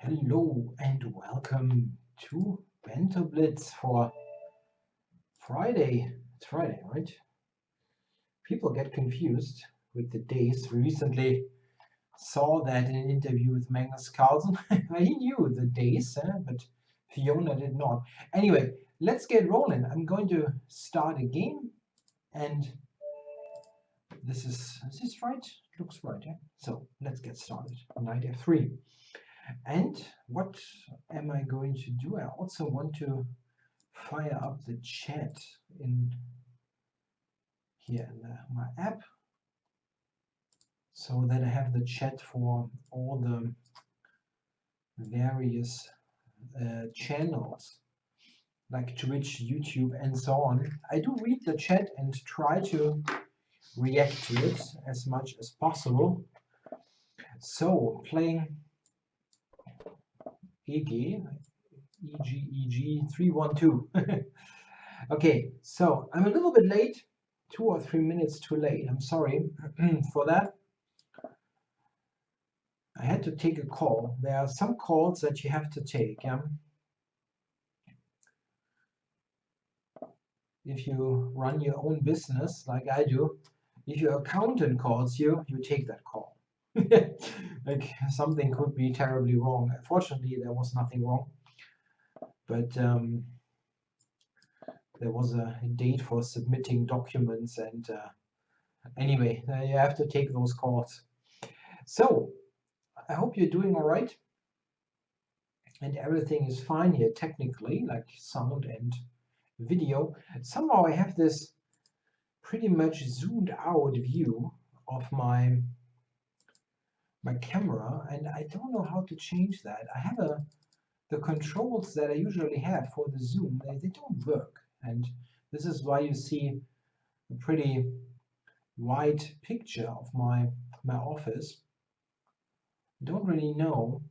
Hello and welcome to Banter Blitz for Friday. It's Friday, right? People get confused with the days. We recently saw that in an interview with Magnus Carlsen. He knew the days, but Fiona did not. Anyway, let's get rolling. I'm going to start a game, and is this right? Looks right, yeah? So let's get started. Knight f3. And what am I going to do? I also want to fire up the chat in here in my app so that I have the chat for all the various channels like Twitch, YouTube, and so on. I do read the chat and try to react to it as much as possible. So playing EG 312. Okay, so I'm a little bit late, 2 or 3 minutes too late. I'm sorry for that. I had to take a call. There are some calls that you have to take. Yeah? If you run your own business like I do, if your accountant calls you, you take that call. Like something could be terribly wrong. Fortunately, there was nothing wrong. But there was a date for submitting documents, and anyway, you have to take those calls. So I hope you're doing all right and everything is fine here technically, like sound and video. Somehow I have this pretty much zoomed out view of my camera, and I don't know how to change that. I have the controls that I usually have for the zoom, they don't work, and this is why you see a pretty wide picture of my office. Don't really know.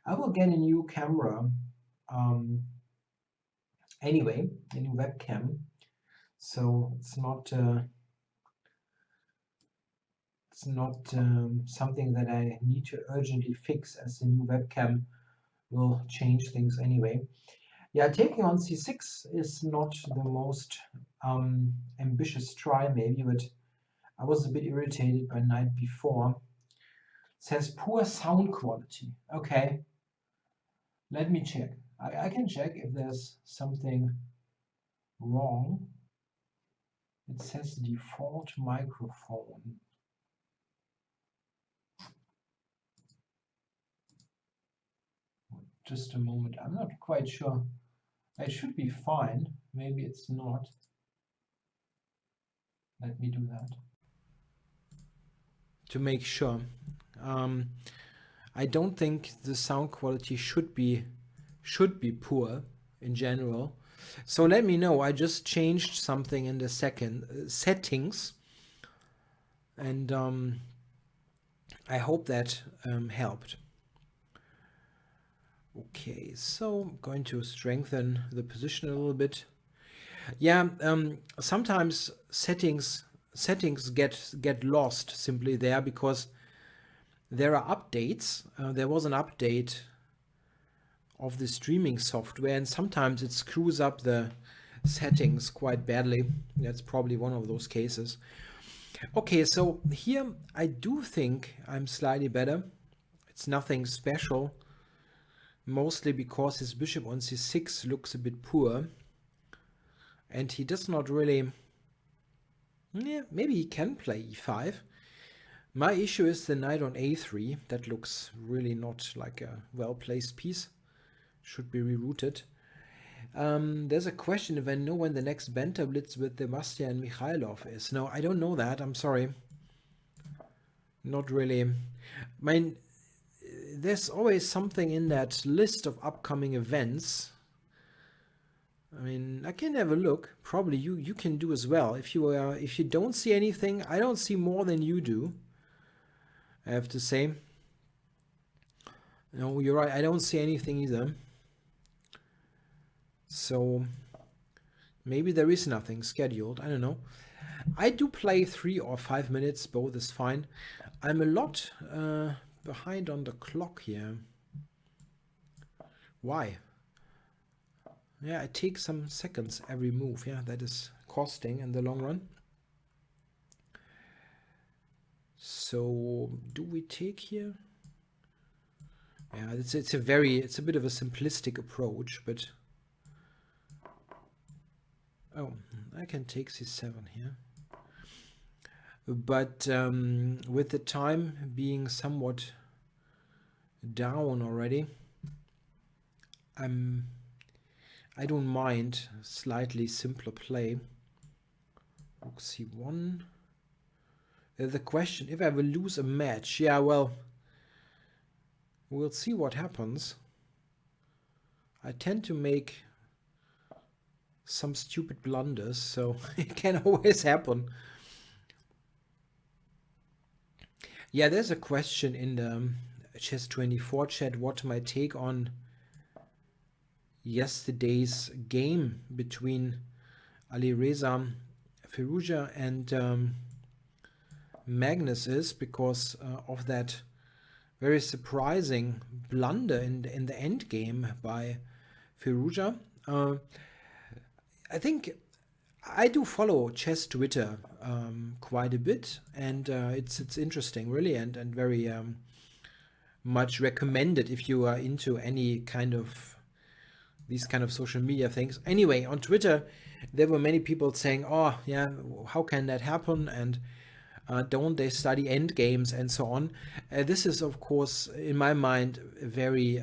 I will get a new camera anyway, a new webcam, so it's not something that I need to urgently fix, as the new webcam will change things anyway. Yeah, taking on c6 is not the most ambitious try maybe, but I was a bit irritated by knight b4. It says poor sound quality. Okay, let me check. I can check if there's something wrong. It says default microphone. Just a moment, I'm not quite sure. It should be fine. Maybe it's not. Let me do that to make sure. I don't think the sound quality should be poor in general. So let me know. I just changed something in the settings, and I hope that helped. Okay, so I'm going to strengthen the position a little bit. Yeah, sometimes settings get lost simply there because there are updates. There was an update of the streaming software, and sometimes it screws up the settings quite badly. That's probably one of those cases. Okay, so here I do think I'm slightly better. It's nothing special, mostly because his bishop on c6 looks a bit poor, and he does not really... Yeah, maybe he can play e5. My issue is the knight on a3. That looks really not like a well-placed piece. Should be rerouted. There's a question if I know when the next Banter Blitz with Sebastian and Mikhailov is. No, I don't know that. I'm sorry. Not really. There's always something in that list of upcoming events. I mean, I can have a look. Probably you can do as well. If you don't see anything, I don't see more than you do, I have to say. No, you're right. I don't see anything either. So maybe there is nothing scheduled. I don't know. I do play 3 or 5 minutes. Both is fine. I'm a lot behind on the clock here. Why? Yeah, it takes some seconds every move. Yeah, that is costing in the long run. So do we take here? Yeah, it's a bit of a simplistic approach, but oh, I can take c7 here. But with the time being somewhat down already, I don't mind slightly simpler play. Rook c1. The question, if I will lose a match, yeah, well, we'll see what happens. I tend to make some stupid blunders, so it can always happen. Yeah, there's a question in the Chess24 chat, what my take on yesterday's game between Alireza Firouzja and Magnus is, because of that very surprising blunder in the end game by Firouzja. I think I do follow chess Twitter quite a bit, and it's interesting, really, and very much recommended if you are into any kind of these kind of social media things. Anyway, on Twitter, there were many people saying, "Oh, yeah, how can that happen?" and don't they study end games and so on. This is, of course, in my mind, a very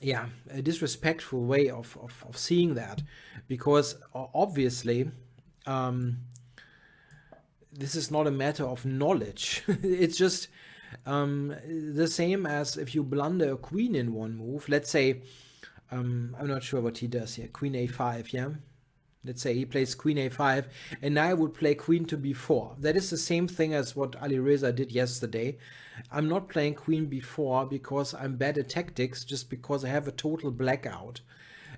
a disrespectful way of seeing that, because obviously this is not a matter of knowledge. It's just the same as if you blunder a queen in one move. Let's say, I'm not sure what he does here, queen a5, yeah? Let's say he plays queen a5, and I would play queen to b4. That is the same thing as what Alireza did yesterday. I'm not playing queen b4 because I'm bad at tactics, just because I have a total blackout.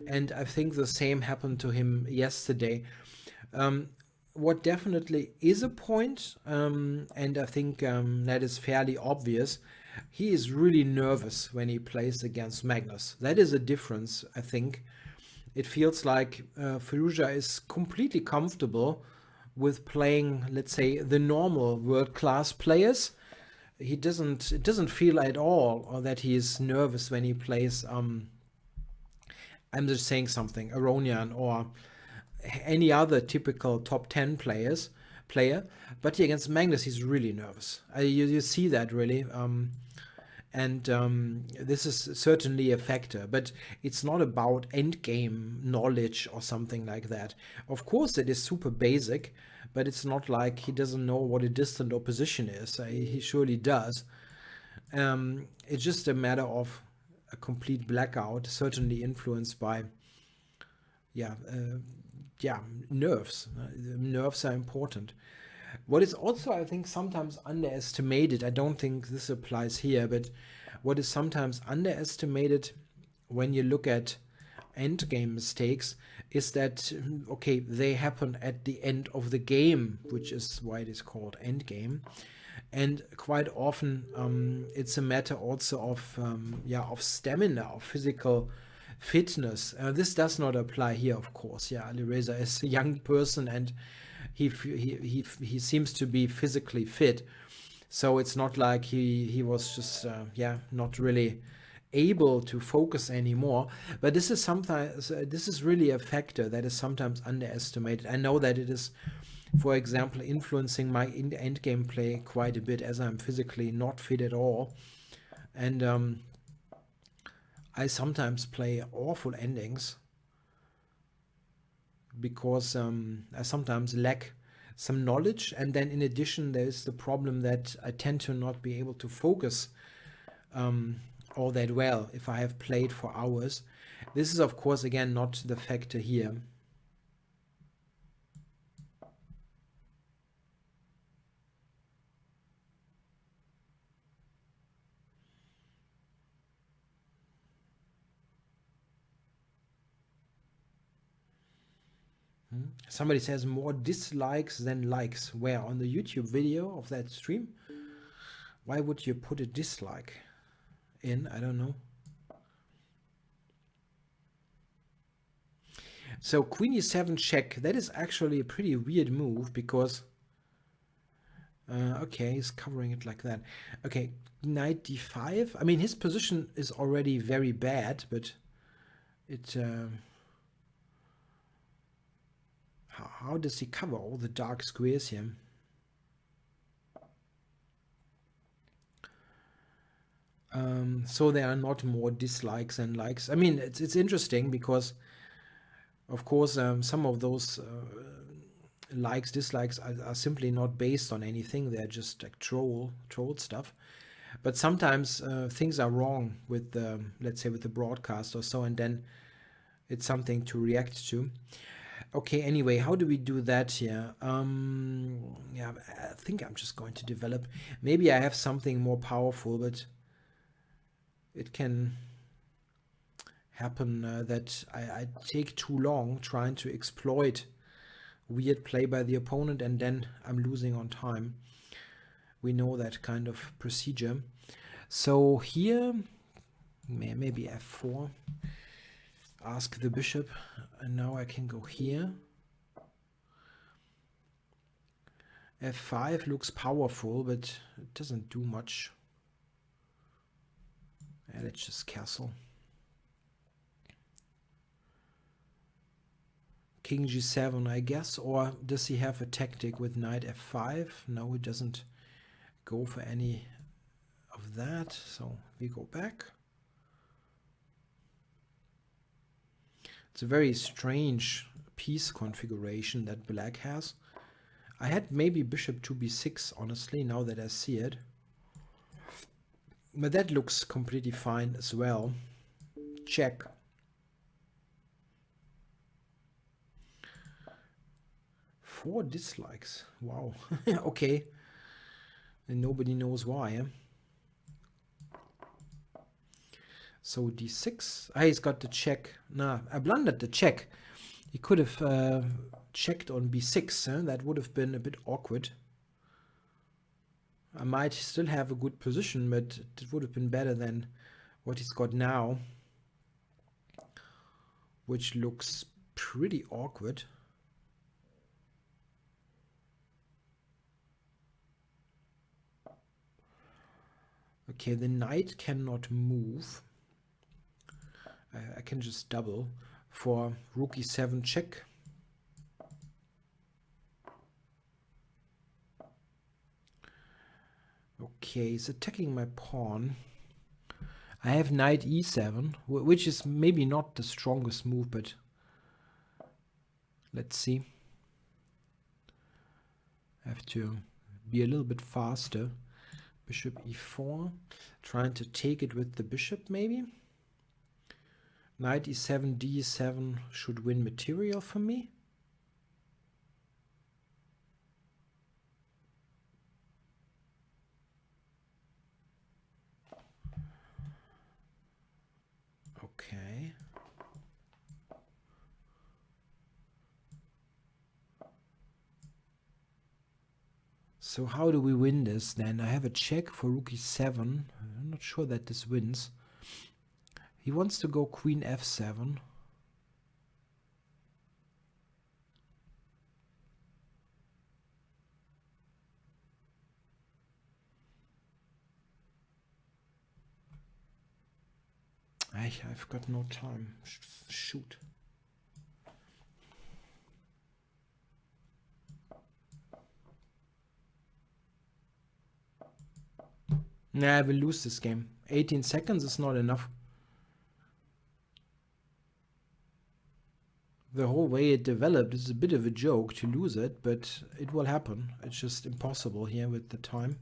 And I think the same happened to him yesterday. What definitely is a point, and I think that is fairly obvious, he is really nervous when he plays against Magnus. That is a difference, I think. It feels like Firouzja is completely comfortable with playing, let's say, the normal world-class players. It doesn't feel at all that he is nervous when he plays, I'm just saying something, Aronian or any other typical top 10 player. But against Magnus, he's really nervous. You see that, really. This is certainly a factor, but it's not about endgame knowledge or something like that. Of course, it is super basic, but it's not like he doesn't know what a distant opposition is. He surely does. It's just a matter of a complete blackout, certainly influenced by, nerves. Nerves are important. What is also, I think, sometimes underestimated, I don't think this applies here, but what is sometimes underestimated when you look at endgame mistakes is that, okay, they happen at the end of the game, which is why it is called endgame. And quite often it's a matter also of stamina, of physical fitness. This does not apply here, of course. Yeah, Alireza is a young person, and he seems to be physically fit, so it's not like he was just not really able to focus anymore. But this is really a factor that is sometimes underestimated. I know that it is, for example, influencing my end game play quite a bit, as I'm physically not fit at all, and I sometimes play awful endings because I sometimes lack some knowledge, and then in addition there's the problem that I tend to not be able to focus all that well if I have played for hours. This is, of course, again, not the factor here. Somebody says more dislikes than likes. Where? On the YouTube video of that stream? Why would you put a dislike? in, I don't know. So queen e7 check, that is actually a pretty weird move because okay, he's covering it like that. Okay, knight d5. I mean, his position is already very bad, but it how does he cover all the dark squares here? So there are not more dislikes than likes. I mean, it's interesting because, of course, some of those likes, dislikes are simply not based on anything. They're just like troll stuff. But sometimes things are wrong with the, let's say, with the broadcast or so, and then it's something to react to. Okay, anyway, how do we do that here? Yeah, I think I'm just going to develop. Maybe I have something more powerful, but it can happen that I take too long trying to exploit weird play by the opponent, and then I'm losing on time. We know that kind of procedure. So here, maybe f4. Ask the bishop, and now I can go here. f5 looks powerful, but it doesn't do much. Yeah, let's just castle. King g7, I guess, or does he have a tactic with knight f5? No, he doesn't go for any of that, so we go back. It's a very strange piece configuration that black has. I had maybe bishop to b6, honestly, now that I see it. But that looks completely fine as well. Check. Four dislikes. Wow. Okay. And nobody knows why. So d6. Ah, he's got the check. Nah, I blundered the check. He could have checked on b6. That would have been a bit awkward. I might still have a good position, but it would have been better than what he's got now, which looks pretty awkward. Okay, the knight cannot move. I can just double for rook e7 check. Okay, he's attacking my pawn. I have knight e7, which is maybe not the strongest move, but let's see. I have to be a little bit faster. Bishop e4, trying to take it with the bishop maybe. Knight e7, d7 should win material for me. Okay. So how do we win this then? I have a check for rook e7. I'm not sure that this wins. He wants to go queen f7. I've got no time. Shoot. Nah, I will lose this game. 18 seconds is not enough. The whole way it developed is a bit of a joke to lose it, but it will happen. It's just impossible here with the time.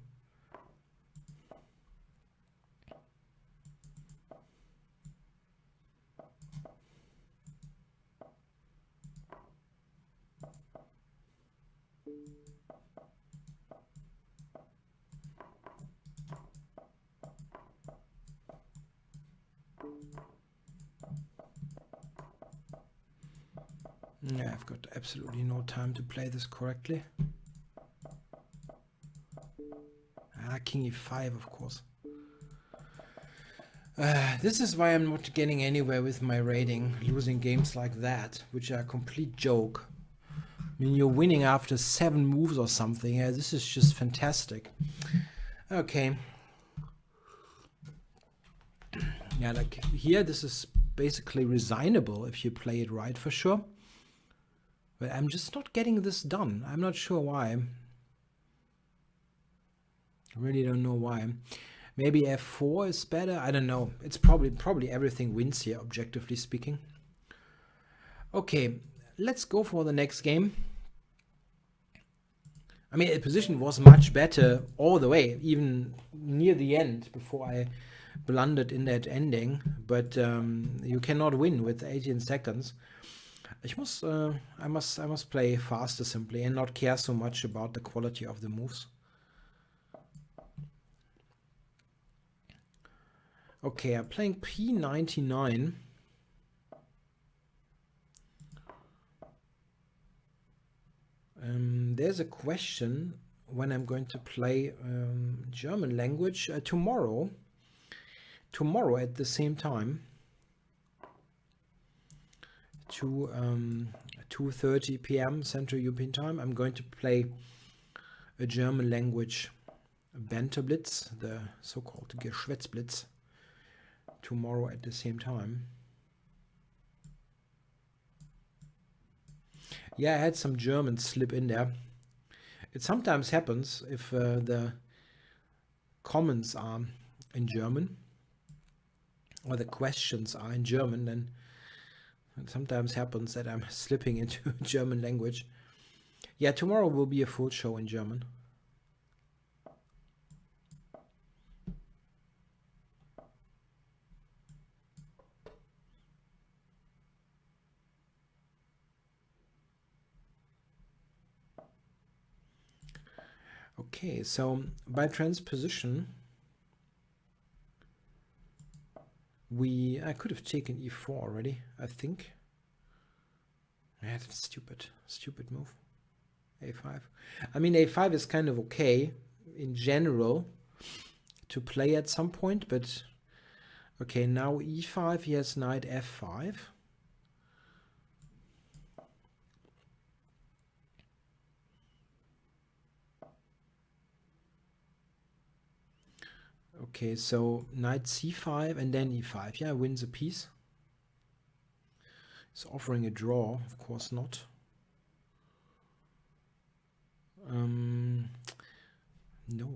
Yeah, I've got absolutely no time to play this correctly. Ah, king e5, of course. This is why I'm not getting anywhere with my rating, losing games like that, which are a complete joke. I mean, you're winning after 7 moves or something. Yeah, this is just fantastic. Okay. Yeah, like here, this is basically resignable if you play it right, for sure. But I'm just not getting this done. I'm not sure why. I really don't know why. Maybe f4 is better. I don't know. It's probably everything wins here, objectively speaking. Okay, let's go for the next game. I mean, the position was much better all the way, even near the end, before I blundered in that ending. But you cannot win with 18 seconds. I must play faster simply and not care so much about the quality of the moves. Okay, I'm playing p99. There's a question when I'm going to play German language tomorrow. Tomorrow at the same time. 2:30 p.m. Central European Time. I'm going to play a German language Banter Blitz, the so-called Geschwätzblitz, tomorrow at the same time. Yeah, I had some German slip in there. It sometimes happens if the comments are in German or the questions are in German, then it sometimes happens that I'm slipping into German language. Yeah, tomorrow will be a full show in German. Okay, so by transposition, I could have taken e4 already, I think. Yeah, that's stupid move. a5. I mean, a5 is kind of okay in general to play at some point, but okay, now e5, he has knight f5. Okay, so knight c5 and then e5. Yeah, wins a piece. It's offering a draw, of course not. No.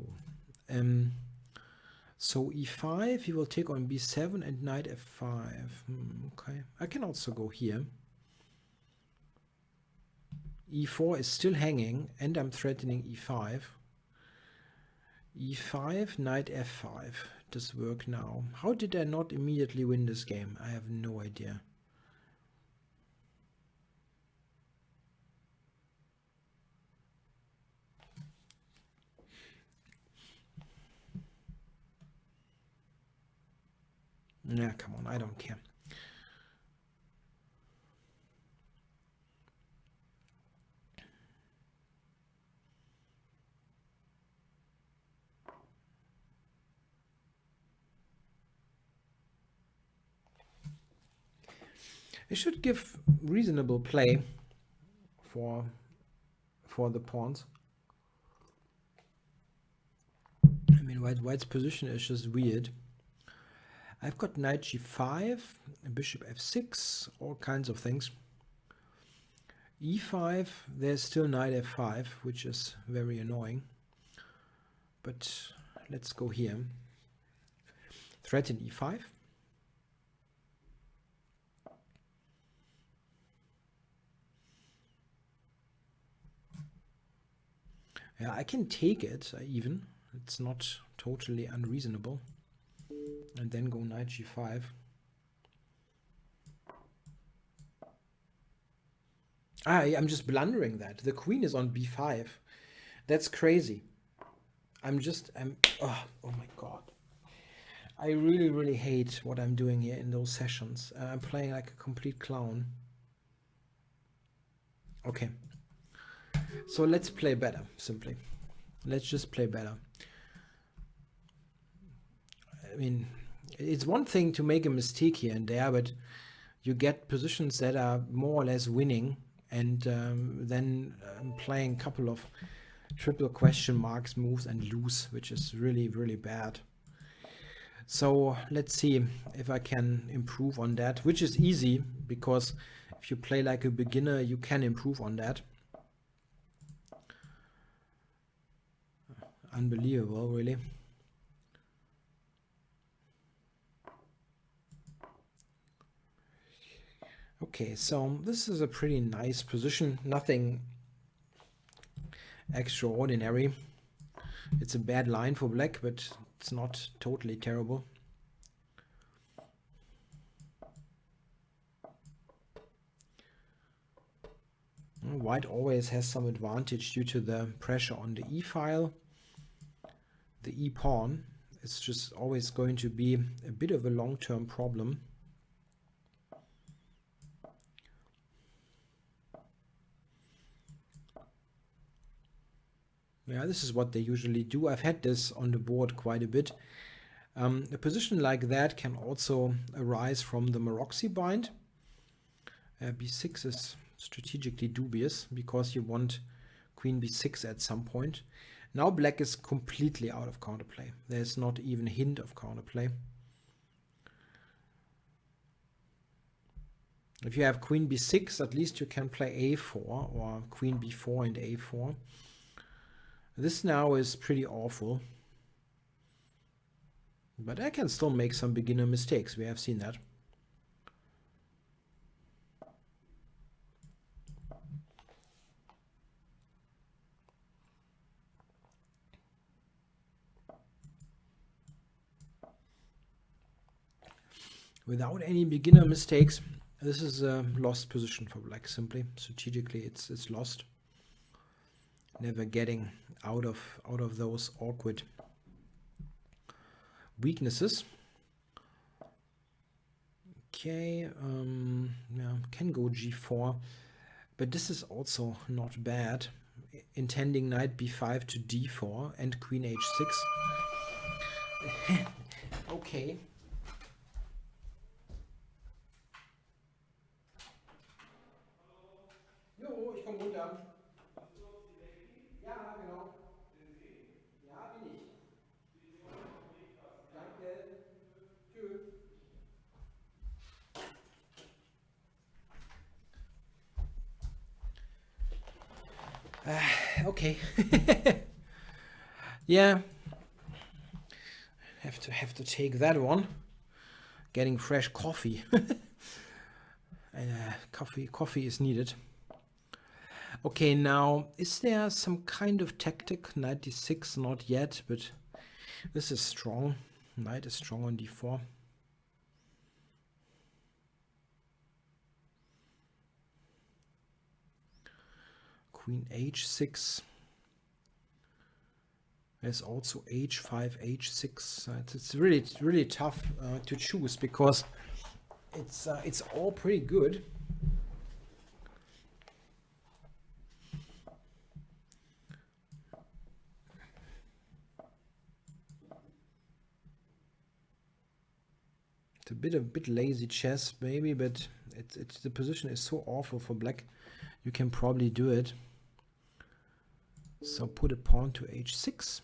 So e5, he will take on b7 and knight f5. Okay, I can also go here. e4 is still hanging, and I'm threatening e5. e5, knight f5. Does work now. How did I not immediately win this game? I have no idea. Yeah, come on, I don't care. It should give reasonable play for the pawns. I mean, white's position is just weird. I've got knight g5, bishop f6, all kinds of things. e5, there's still knight f5, which is very annoying. But let's go here. Threaten e5. Yeah, I can take it even. It's not totally unreasonable. And then go knight g5. I'm just blundering that. The queen is on b5. That's crazy. Oh my god. I really hate what I'm doing here in those sessions. I'm playing like a complete clown. Okay. So let's play better, simply. Let's just play better. I mean, It's one thing to make a mistake here and there, but you get positions that are more or less winning, and then playing a couple of triple question marks moves and lose, which is really, really bad. So let's see if I can improve on that, which is easy, because if you play like a beginner, you can improve on that. Unbelievable, really. Okay, so this is a pretty nice position, nothing extraordinary. It's a bad line for black, but it's not totally terrible. White always has some advantage due to the pressure on the e file. The e pawn is just always going to be a bit of a long-term problem. Yeah, this is what they usually do. I've had this on the board quite a bit. A position like that can also arise from the Maroczy bind. b6 is strategically dubious because you want queen b6 at some point. Now black is completely out of counterplay. There's not even a hint of counterplay. If you have queen b6, at least you can play a4 or queen b4 and a4. This now is pretty awful. But I can still make some beginner mistakes. We have seen that. Without any beginner mistakes, this is a lost position for black. Simply strategically, it's lost. Never getting out of those awkward weaknesses. Okay, yeah, can go g4, but this is also not bad. Intending knight b5 to d4 and queen h6. Okay. Jo, ich komme runter. Ja, genau. Ja, bin ich. Danke. Tschüss. Okay. Yeah. Have to take that one. Getting fresh coffee. Coffee is needed. Okay, now is there some kind of tactic? Knight d6, not yet, but this is strong. Knight is strong on d4. Queen h6. There's also h5, h6. It's really tough to choose because it's all pretty good. It's a bit lazy chess maybe, but the position is so awful for black. You can probably do it. So put a pawn to h6.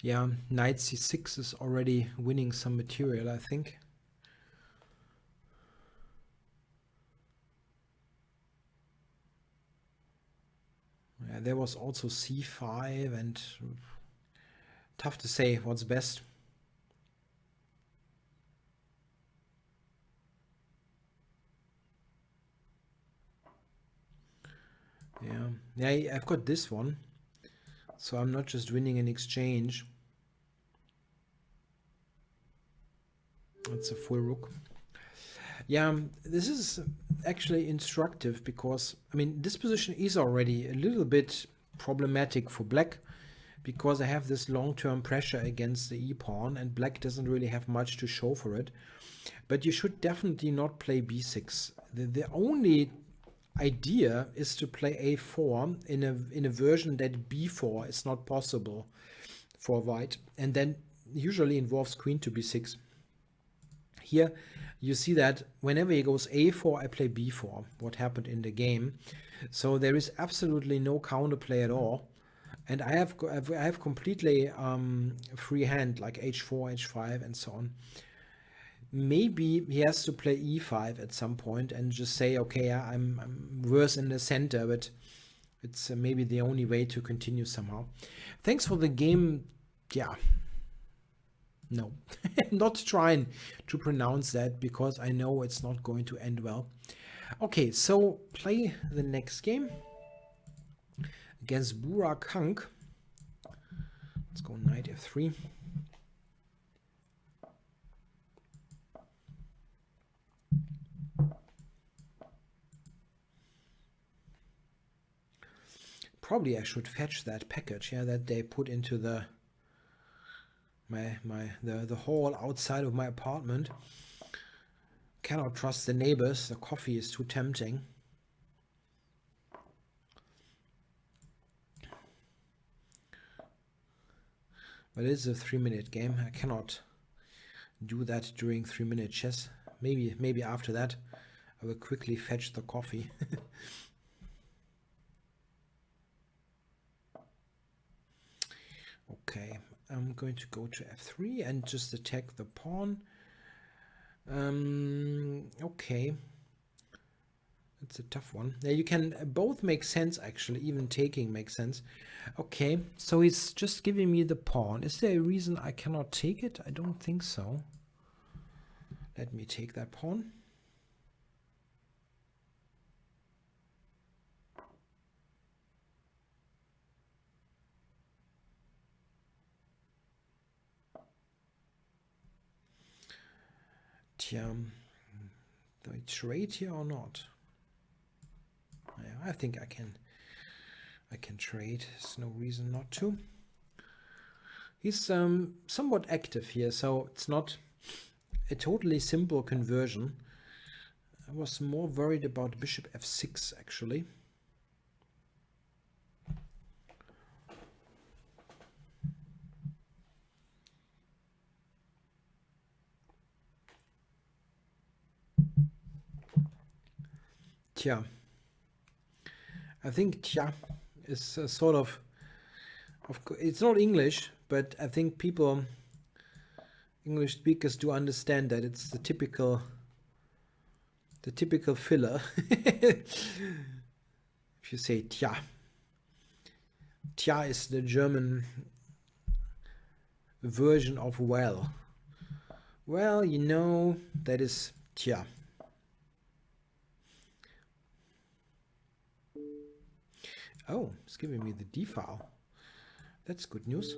Yeah, knight c6 is already winning some material, I think. Yeah, there was also c5, and tough to say what's best. Yeah, I've got this one, so I'm not just winning an exchange. It's a full rook. Yeah, this is actually instructive because, I mean, this position is already a little bit problematic for black because I have this long-term pressure against the e-pawn and black doesn't really have much to show for it. But you should definitely not play b6. The only idea is to play a4 in a version that b4 is not possible for white, and then usually involves queen to b6. Here you see that whenever he goes a4, I play b4, what happened in the game. So there is absolutely no counterplay at all. And I have completely free hand, like h4, h5, and so on. Maybe he has to play e5 at some point and just say, okay, I'm worse in the center, but it's maybe the only way to continue somehow. Thanks for the game. Yeah. No, not trying to pronounce that because I know it's not going to end well. Okay, so play the next game against Burak Hank. Let's go knight f3. Probably I should fetch that package, yeah, that they put into the the hall outside of my apartment. Cannot trust the neighbors. The coffee is too tempting. But it is a 3-minute game. I cannot do that during 3-minute chess. Maybe after that I will quickly fetch the coffee. Okay, I'm going to go to f3 and just attack the pawn. Okay, it's a tough one. Yeah, you can both make sense actually, even taking makes sense. Okay, so he's just giving me the pawn. Is there a reason I cannot take it? I don't think so. Let me take that pawn. Do I trade here or not? Yeah, I think I can trade. There's no reason not to. He's somewhat active here, so it's not a totally simple conversion. I was more worried about bishop f6 actually. I think is sort of it's not English, but I think English speakers do understand that it's the typical filler. If you say tja is the German version of well, you know, that is tja. Oh, it's giving me the D file. That's good news.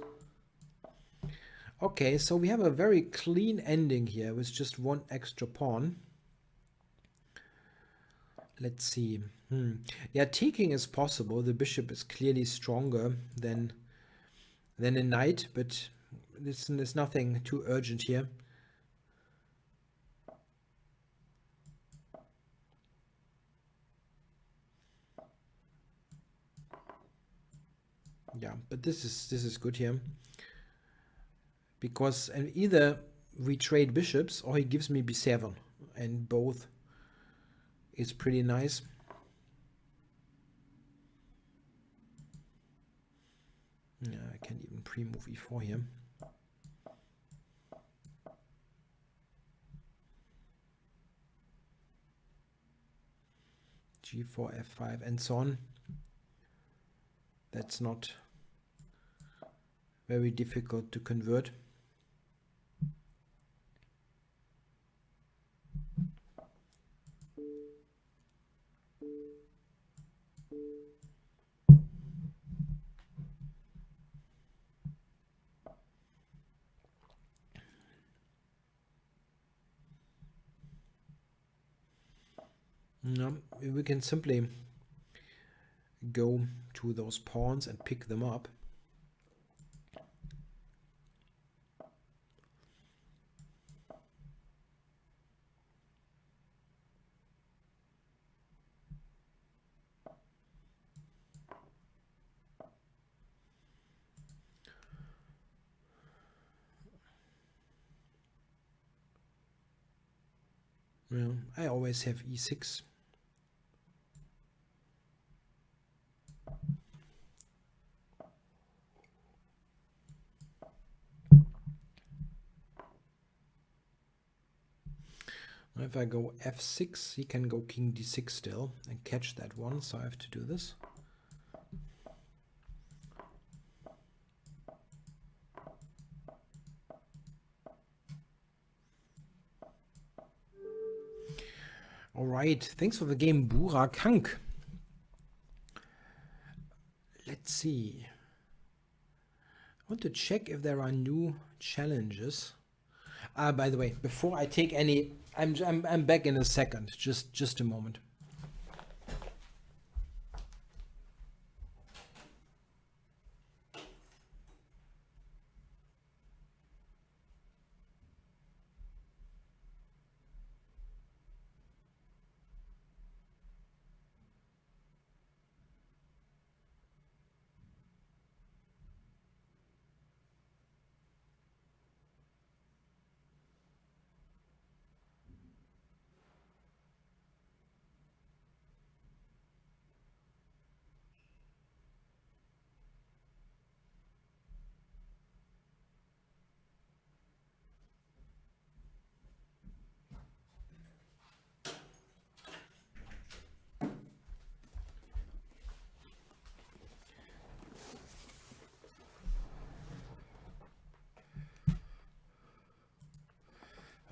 Okay, so we have a very clean ending here with just one extra pawn. Let's see. Yeah, taking is possible. The bishop is clearly stronger than a knight, but there's nothing too urgent here. Yeah, but this is good here, because either we trade bishops or he gives me b7, and both is pretty nice. Yeah, I can even pre-move e4 here. g4, f5, and so on. That's not very difficult to convert. No, we can simply go to those pawns and pick them up. Well, I always have e6. If I go f6, he can go king d6 still and catch that one, so I have to do this. All right, thanks for the game, Burak Hank. Let's see. I want to check if there are new challenges. By the way, before I take any, I'm back in a second. Just a moment.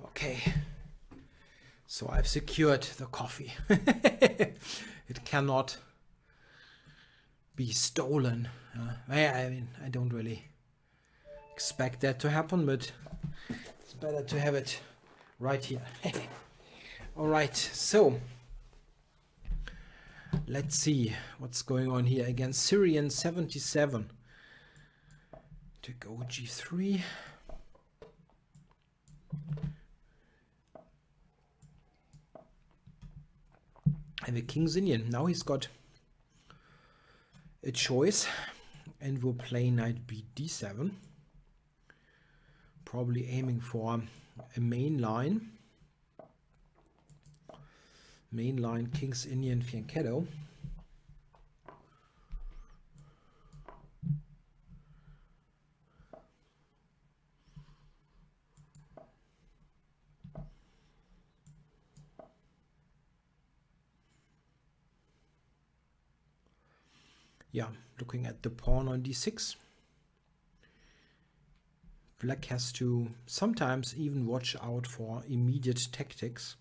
Okay, so I've secured the coffee. It cannot be stolen. I mean, I don't really expect that to happen, but it's better to have it right here. All right, so let's see what's going on here against Syrian 77. To go g3. And the King's Indian. Now he's got a choice and will play knight b d7. Probably aiming for a main line. Main line King's Indian fianchetto. Yeah, looking at the pawn on d6. Black has to sometimes even watch out for immediate tactics.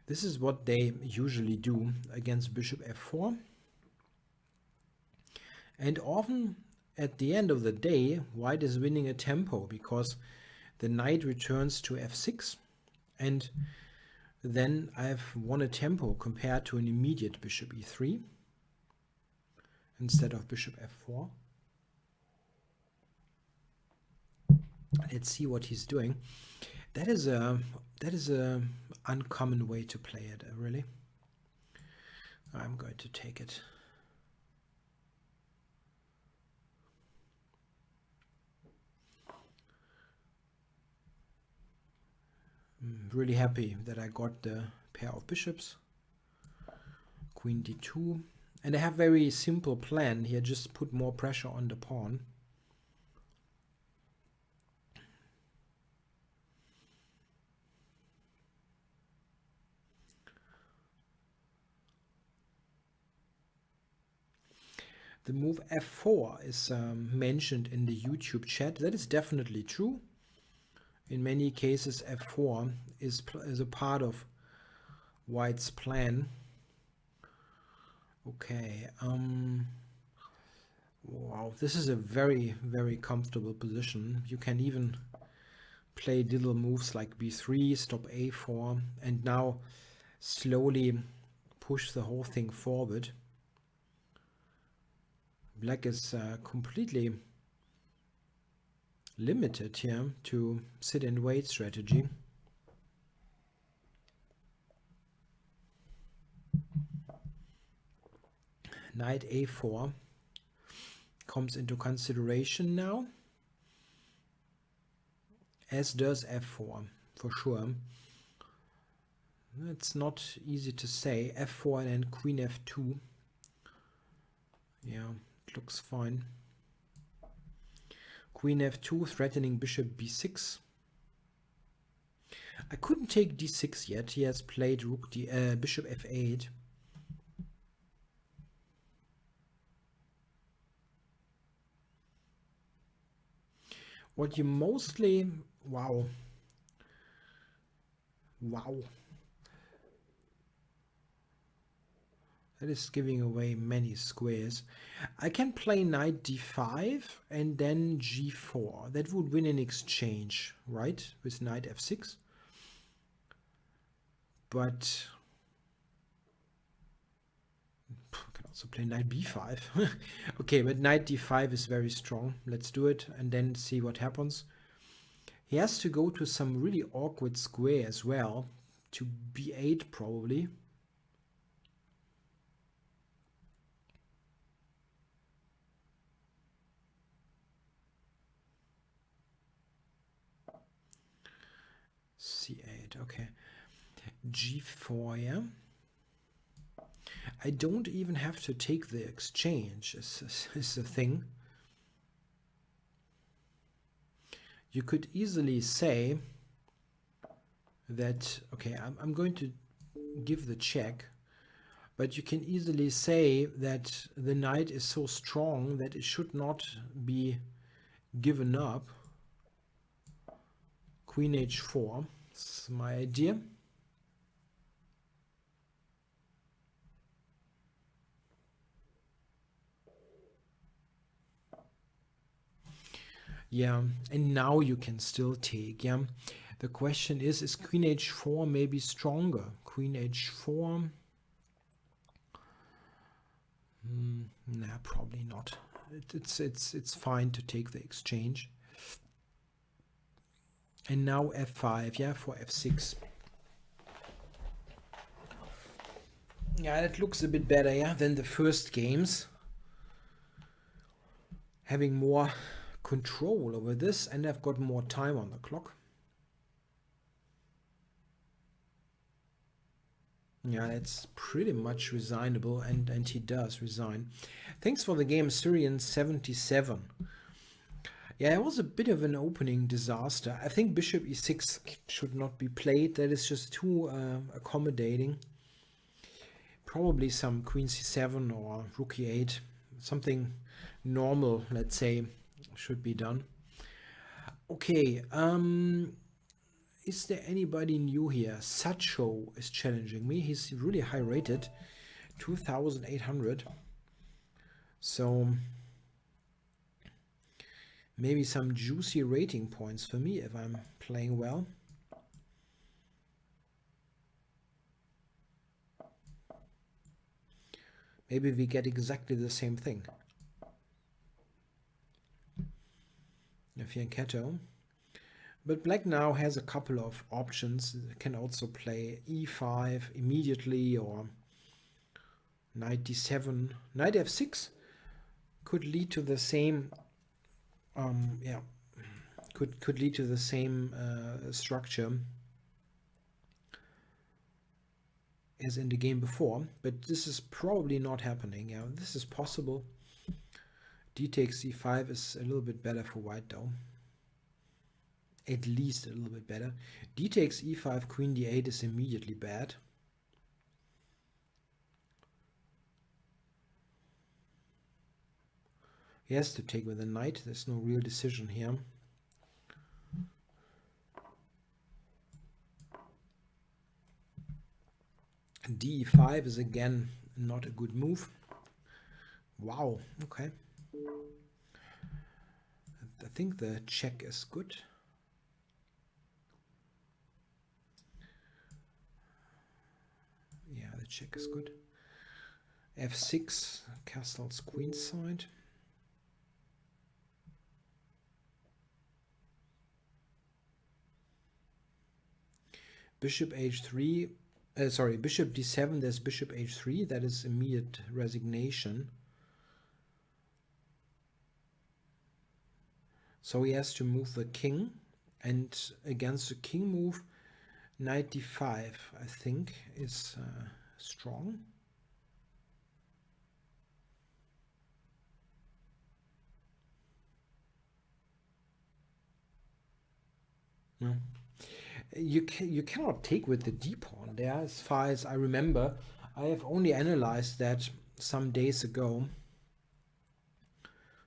This is what they usually do against bishop f4. And often at the end of the day, white is winning a tempo because the knight returns to f6 and then I've won a tempo compared to an immediate bishop e3 instead of bishop f4. Let's see what he's doing. That is a uncommon way to play it, really. I'm going to take it. I'm really happy that I got the pair of bishops. Queen d2. And I have a very simple plan here, just put more pressure on the pawn. The move f4 is mentioned in the YouTube chat. That is definitely true. In many cases, f4 is a part of white's plan. Okay. Wow, this is a very, very comfortable position. You can even play little moves like b3, stop a4, and now slowly push the whole thing forward. Black is completely limited here to sit and wait strategy. Knight a4 comes into consideration now, as does f4. for sure. It's not easy to say. f4 and then queen f2. Yeah, it looks fine. Queen f2 threatening bishop b6. I couldn't take d6 yet. He has played rook bishop f8. What you mostly... Wow. Wow. That is giving away many squares. I can play knight d5 and then g4. That would win in exchange, right? With knight f6. But I can also play knight b5. Okay, but knight d5 is very strong. Let's do it and then see what happens. He has to go to some really awkward square as well, to b8 probably. c8, okay. g4, yeah. I don't even have to take the exchange, is the thing. You could easily say that, okay, I'm going to give the check, but you can easily say that the knight is so strong that it should not be given up. Queen h4, that's my idea. Yeah, and now you can still take, yeah. The question is queen h4 maybe stronger? Queen h4? Nah, probably not. It's fine to take the exchange. And now f5, yeah, for f6. Yeah, that looks a bit better, yeah, than the first games. Having more control over this, and I've got more time on the clock. Yeah, it's pretty much resignable, and he does resign. Thanks for the game, Syrian77. Yeah, it was a bit of an opening disaster. I think bishop e6 should not be played. That is just too accommodating. Probably some queen c7 or rook e8. Something normal, let's say, should be done. Okay, is there anybody new here? Sacho is challenging me. He's really high rated, 2,800. So maybe some juicy rating points for me if I'm playing well. Maybe we get exactly the same thing. Fianchetto. But black now has a couple of options. It can also play e5 immediately or knight d7. Knight f6 could lead to the same could lead to the same structure as in the game before, but this is probably not happening. Yeah, this is possible. D takes c5 is a little bit better for white though. At least a little bit better. D takes e5, queen d8 is immediately bad. He has to take with a knight. There's no real decision here. d5 is again not a good move. Wow, okay. I think the check is good. Yeah, the check is good. f6, castles queenside. Bishop h3, sorry, bishop d7, there's bishop h3, that is immediate resignation. So he has to move the king And against the king move, knight d5, I think, is strong. No. You cannot take with the d pawn there, as far as I remember. I have only analyzed that some days ago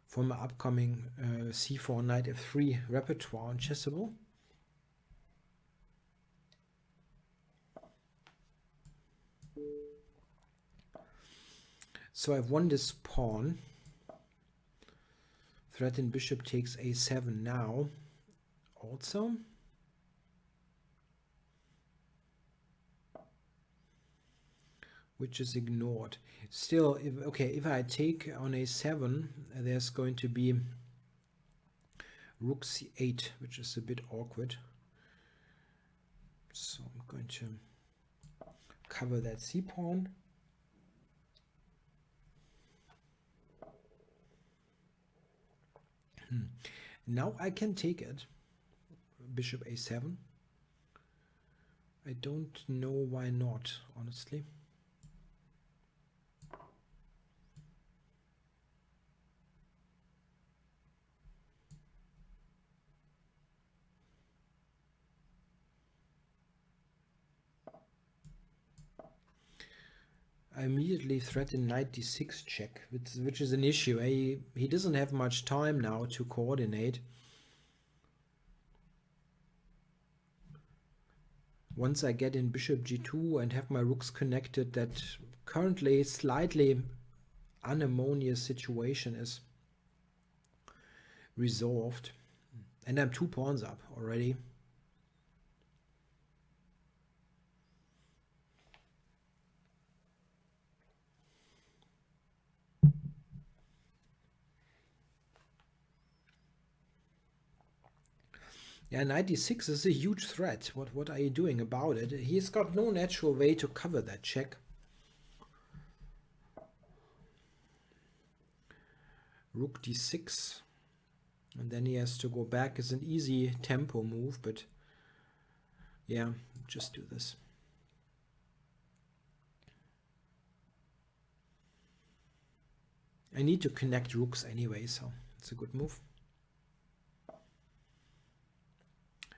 for my upcoming c4 knight f3 repertoire on Chessable. So I've won this pawn. Threatened bishop takes a7 now. Also, which is ignored. Still, if I take on a7, there's going to be rook c8, which is a bit awkward. So I'm going to cover that c-pawn. Now I can take it. Bishop a7. I don't know why not, honestly. I immediately threaten knight d6 check, which is an issue. He doesn't have much time now to coordinate. Once I get in bishop g2 and have my rooks connected, that currently slightly unharmonious situation is resolved. And I'm 2 pawns up already. Yeah, knight d6 is a huge threat. What are you doing about it? He's got no natural way to cover that check. Rook d6. And then he has to go back. It's an easy tempo move, but yeah, just do this. I need to connect rooks anyway, so it's a good move.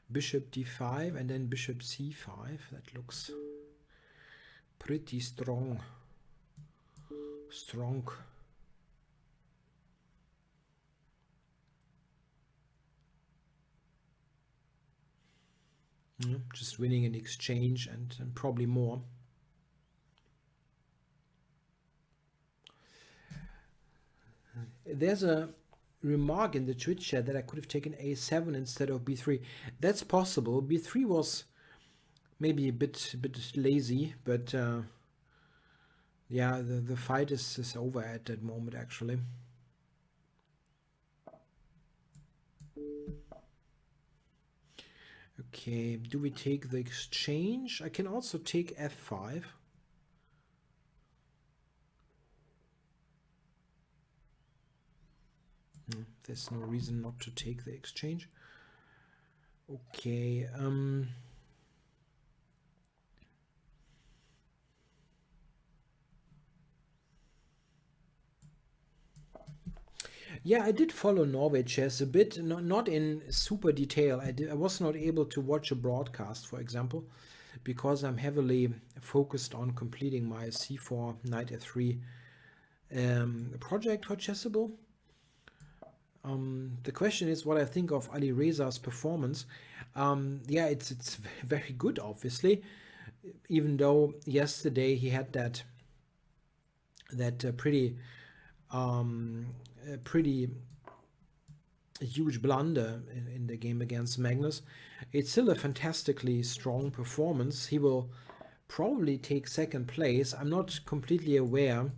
Bishop d5 and then bishop c5. That looks pretty strong. Just winning an exchange and probably more. There's a remark in the Twitch chat that I could have taken a7 instead of b3. That's possible. b3 was maybe a bit lazy, but yeah, the fight is over at that moment, actually. Okay, do we take the exchange? I can also take f5. There's no reason not to take the exchange. Okay. Yeah, I did follow Norway chess a bit, not in super detail. I was not able to watch a broadcast, for example, because I'm heavily focused on completing my c4 knight f3 project for Chessable. The question is what I think of Ali Reza's performance. Yeah, it's very good, obviously, even though yesterday he had that pretty huge blunder in the game against Magnus. It's still a fantastically strong performance. He will probably take second place. I'm not completely aware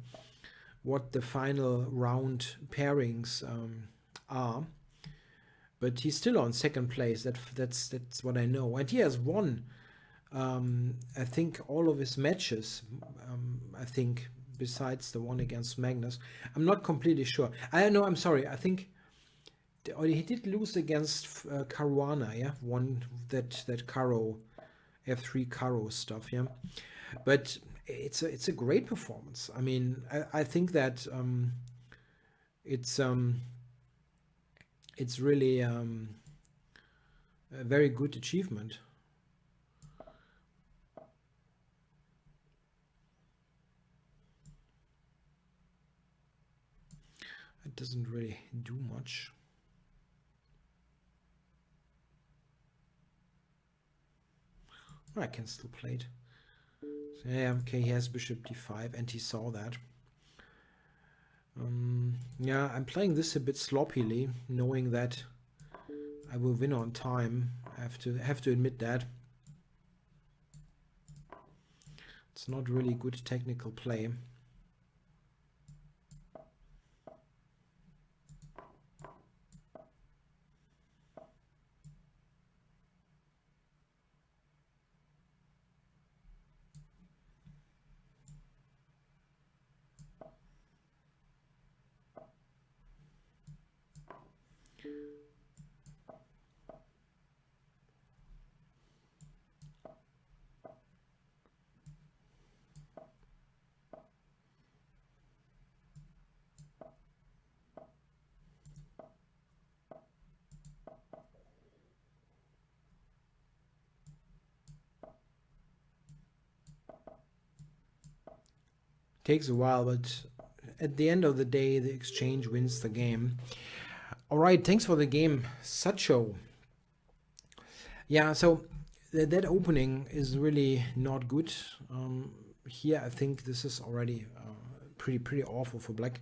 what the final round pairings are, but he's still on second place. That's what I know, and he has won I think all of his matches, I think, besides the one against Magnus. I'm not completely sure. I'm sorry, I think or he did lose against Caruana, yeah, won that Caro F3 Caro stuff, yeah. But it's a great performance. I mean, I think that it's really a very good achievement. It doesn't really do much. I can still play it. So, yeah, okay, he has bishop d5 and he saw that. Yeah, I'm playing this a bit sloppily, knowing that I will win on time. I have to admit that. It's not really good technical play. Takes a while, but at the end of the day, the exchange wins the game. All right, thanks for the game, Sacho. Yeah, so that opening is really not good. Here, I think this is already pretty awful for black.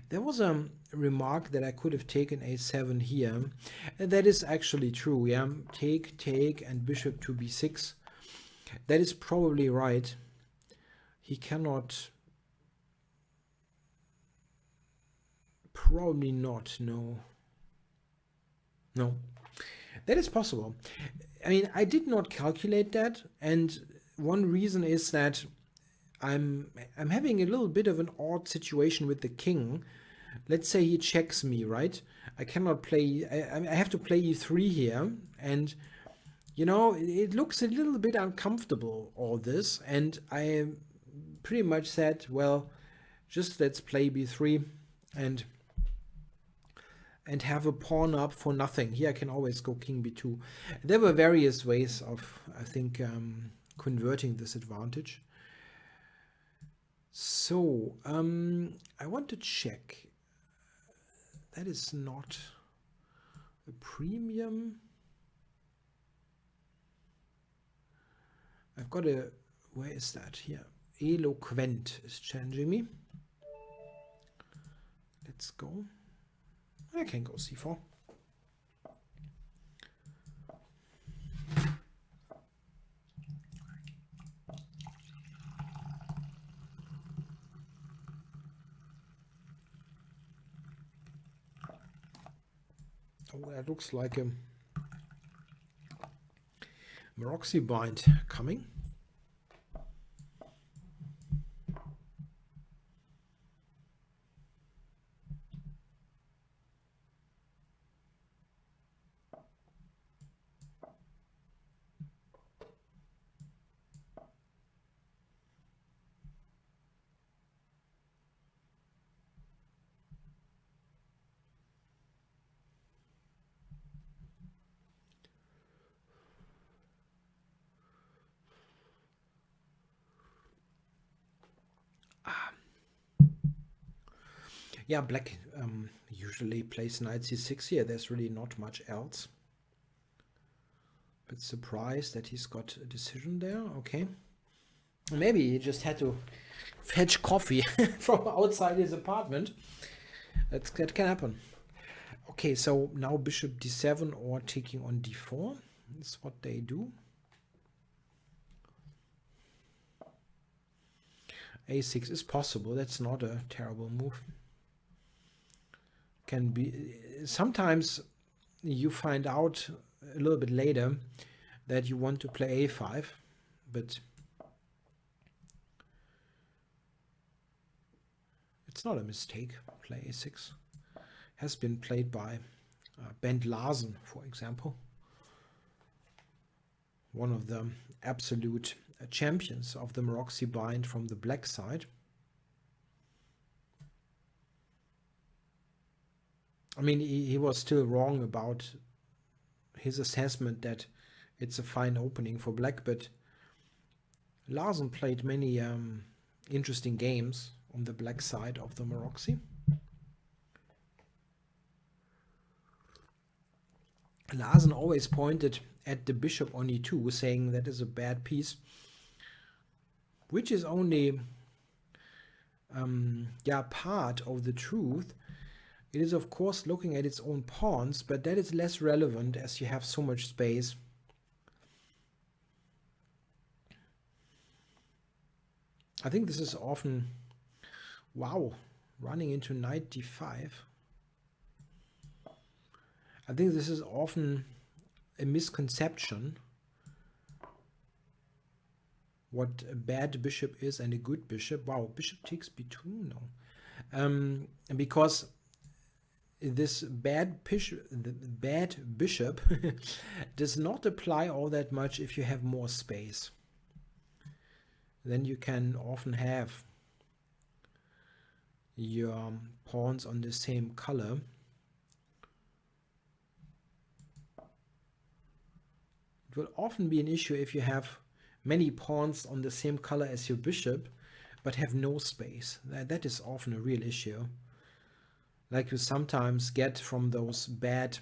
There was a remark that I could have taken a7 here. And that is actually true, yeah. Take, and bishop to b6. That is probably right. He cannot... Probably not, no. No. That is possible. I mean, I did not calculate that, and one reason is that I'm having a little bit of an odd situation with the king. Let's say he checks me, right? I cannot play, I have to play e3 here, and you know, it looks a little bit uncomfortable, all this, and I pretty much said, well, just let's play b3 and have a pawn up for nothing. Here I can always go king b2. There were various ways of, I think, converting this advantage. So, I want to check. That is not a premium. I've got a, where is that? Here. Eloquent is challenging me. Let's go. I can go c4. Oh, that looks like a Maroxy bind coming. Yeah, black usually plays knight c6 here. There's really not much else. Bit surprised that he's got a decision there. Okay. Maybe he just had to fetch coffee from outside his apartment. That can happen. Okay, so now bishop d7 or taking on d4. That's what they do. a6 is possible. That's not a terrible move. Can be, sometimes you find out a little bit later that you want to play a5, but it's not a mistake. Play a6 has been played by Bent Larsen, for example, one of the absolute champions of the Maroczy bind from the black side. I mean, he was still wrong about his assessment that it's a fine opening for black, but Larsen played many interesting games on the black side of the Maroczy. Larsen always pointed at the bishop on e2, saying that is a bad piece, which is only part of the truth. It is of course looking at its own pawns, but that is less relevant as you have so much space. I think this is often, wow, running into knight d5. I think this is often a misconception what a bad bishop is and a good bishop. Wow, bishop takes b2, no. Because this bad bishop does not apply all that much if you have more space. Then you can often have your pawns on the same color. It will often be an issue if you have many pawns on the same color as your bishop, but have no space. That is often a real issue, like you sometimes get from those bad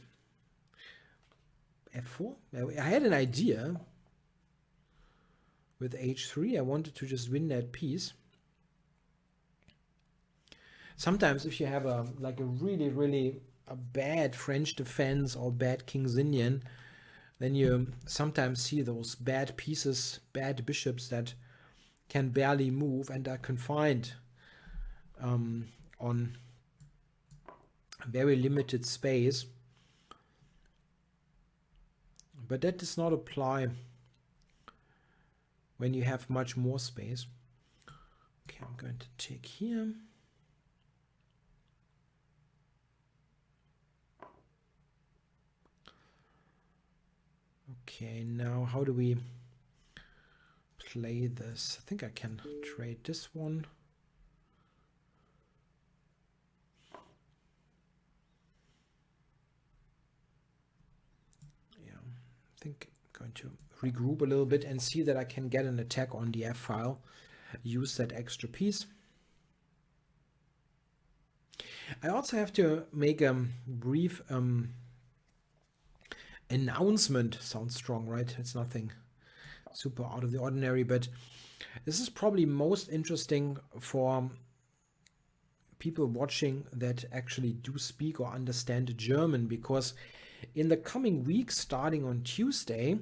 f4. I had an idea with h3. I wanted to just win that piece. Sometimes if you have a really bad French defense or bad King's Indian, then you sometimes see those bad pieces, bad bishops that can barely move and are confined on very limited space. But that does not apply when you have much more space. Okay, I'm going to take here. Okay, now how do we play this? I think I can trade this one. Yeah, I think I'm going to regroup a little bit and see that I can get an attack on the F file. Use that extra piece. I also have to make a brief announcement. Sounds strong, right? It's nothing super out of the ordinary, but this is probably most interesting for people watching that actually do speak or understand German, because in the coming weeks, starting on Tuesday,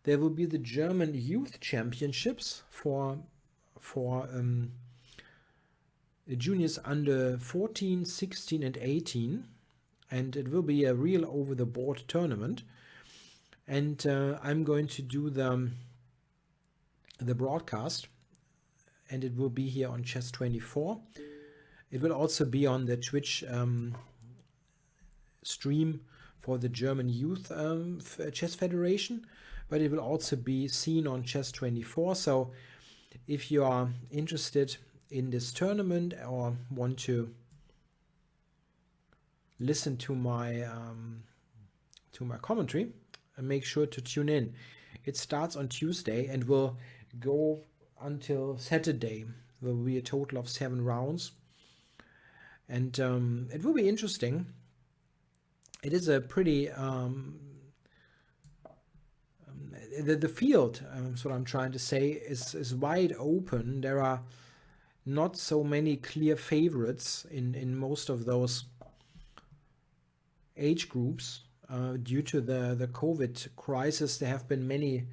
there will be the German Youth Championships for juniors under 14, 16 and 18. And it will be a real over-the-board tournament. And I'm going to do the broadcast. And it will be here on Chess24. It will also be on the Twitch stream for the German Youth Chess Federation. But it will also be seen on Chess24. So if you are interested in this tournament or want to listen to my commentary, and make sure to tune in. It starts on Tuesday and will go until Saturday. There will be a total of 7 rounds, and it will be interesting. It is a pretty the field, that's what I'm trying to say, is wide open. There are not so many clear favorites in most of those age groups due to the COVID crisis. There have been many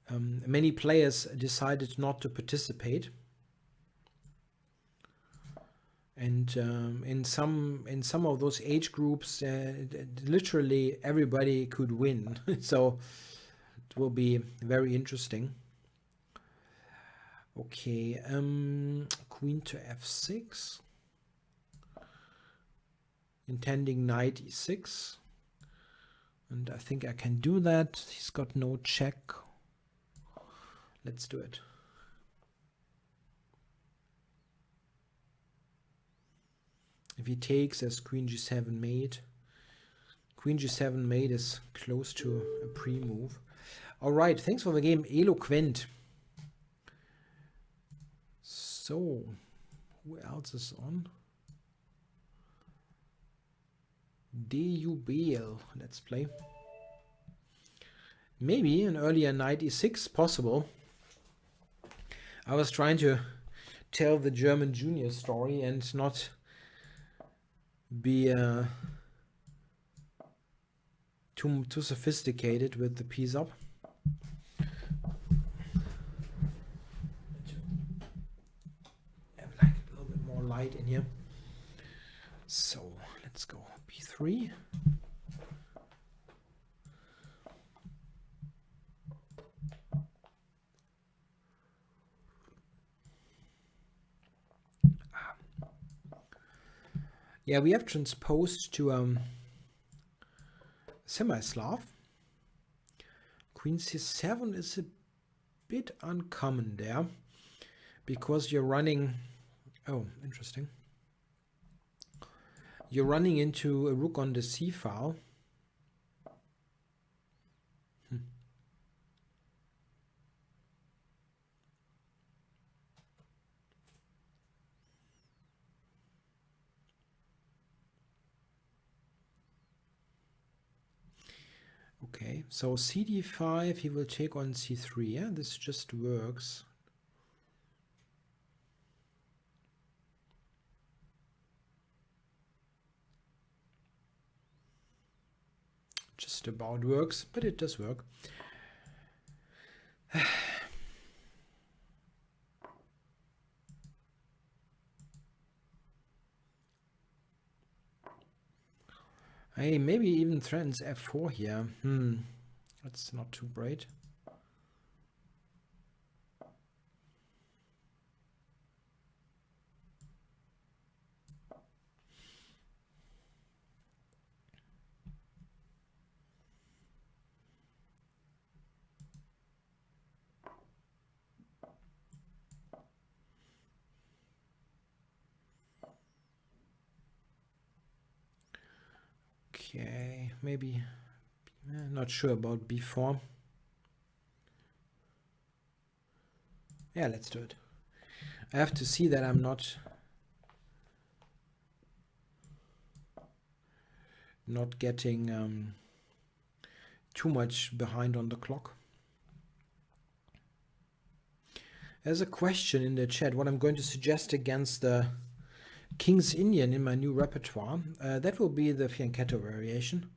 many players decided not to participate, and in some of those age groups literally everybody could win. So it will be very interesting. Okay, queen to f6. intending knight e6. And I think I can do that. He's got no check. Let's do it. If he takes, there's queen g7 mate. Queen g7 mate is close to a pre-move. All right, thanks for the game, Eloquent. So, who else is on? Dubel, let's play. Maybe an earlier knight e6 possible. I was trying to tell the German junior story and not be too sophisticated with the piece up. Have like a little bit more light in here. So let's go b3. Yeah, we have transposed to semi-Slav. Queen c7 is a bit uncommon there because you're running, oh, interesting. You're running into a rook on the c file. Okay, so cd5, he will take on c3. Yeah, this just works. Just about works, but it does work. Hey, maybe even threatens f4 here. That's not too great. Okay, maybe, not sure about b4. Yeah, let's do it. I have to see that I'm not getting too much behind on the clock. There's a question in the chat what I'm going to suggest against the King's Indian in my new repertoire. That will be the fianchetto variation.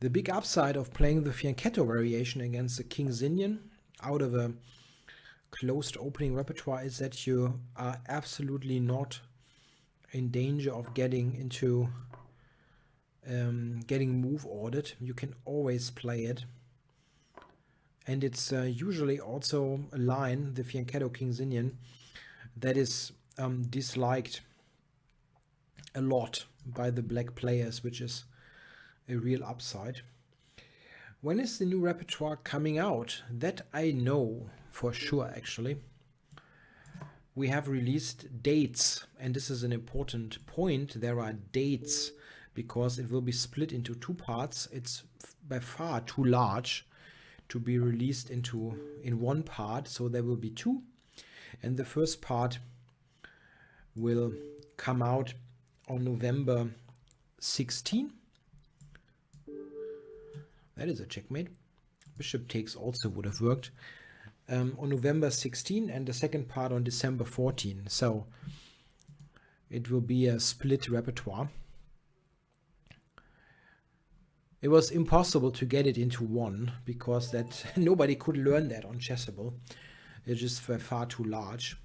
The big upside of playing the fianchetto variation against the King's Indian out of a closed opening repertoire is that you are absolutely not in danger of getting into getting move ordered. You can always play it, and it's usually also a line, the fianchetto King's Indian, that is disliked a lot by the black players, which is a real upside. When is the new repertoire coming out? That I know for sure, actually. We have released dates, and this is an important point. There are dates because it will be split into two parts. It's by far too large to be released in one part, so there will be two. And the first part will come out on November 16. That is a checkmate. Bishop takes also would have worked. On November 16 and the second part on December 14. So it will be a split repertoire. It was impossible to get it into one because that nobody could learn that on Chessable. It's just far too large.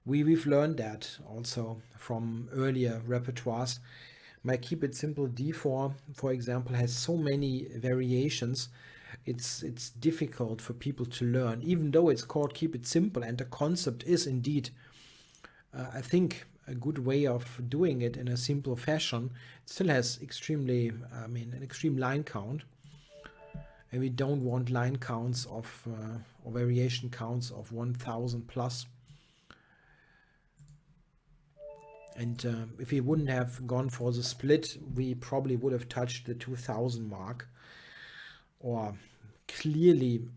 We've learned that also from earlier repertoires. My keep it simple d4, for example, has so many variations. It's difficult for people to learn, even though it's called keep it simple, and the concept is indeed, I think, a good way of doing it in a simple fashion. It still has extremely, I mean, an extreme line count, and we don't want line counts of or variation counts of 1000 plus. And if we wouldn't have gone for the split, we probably would have touched the 2000 mark, or clearly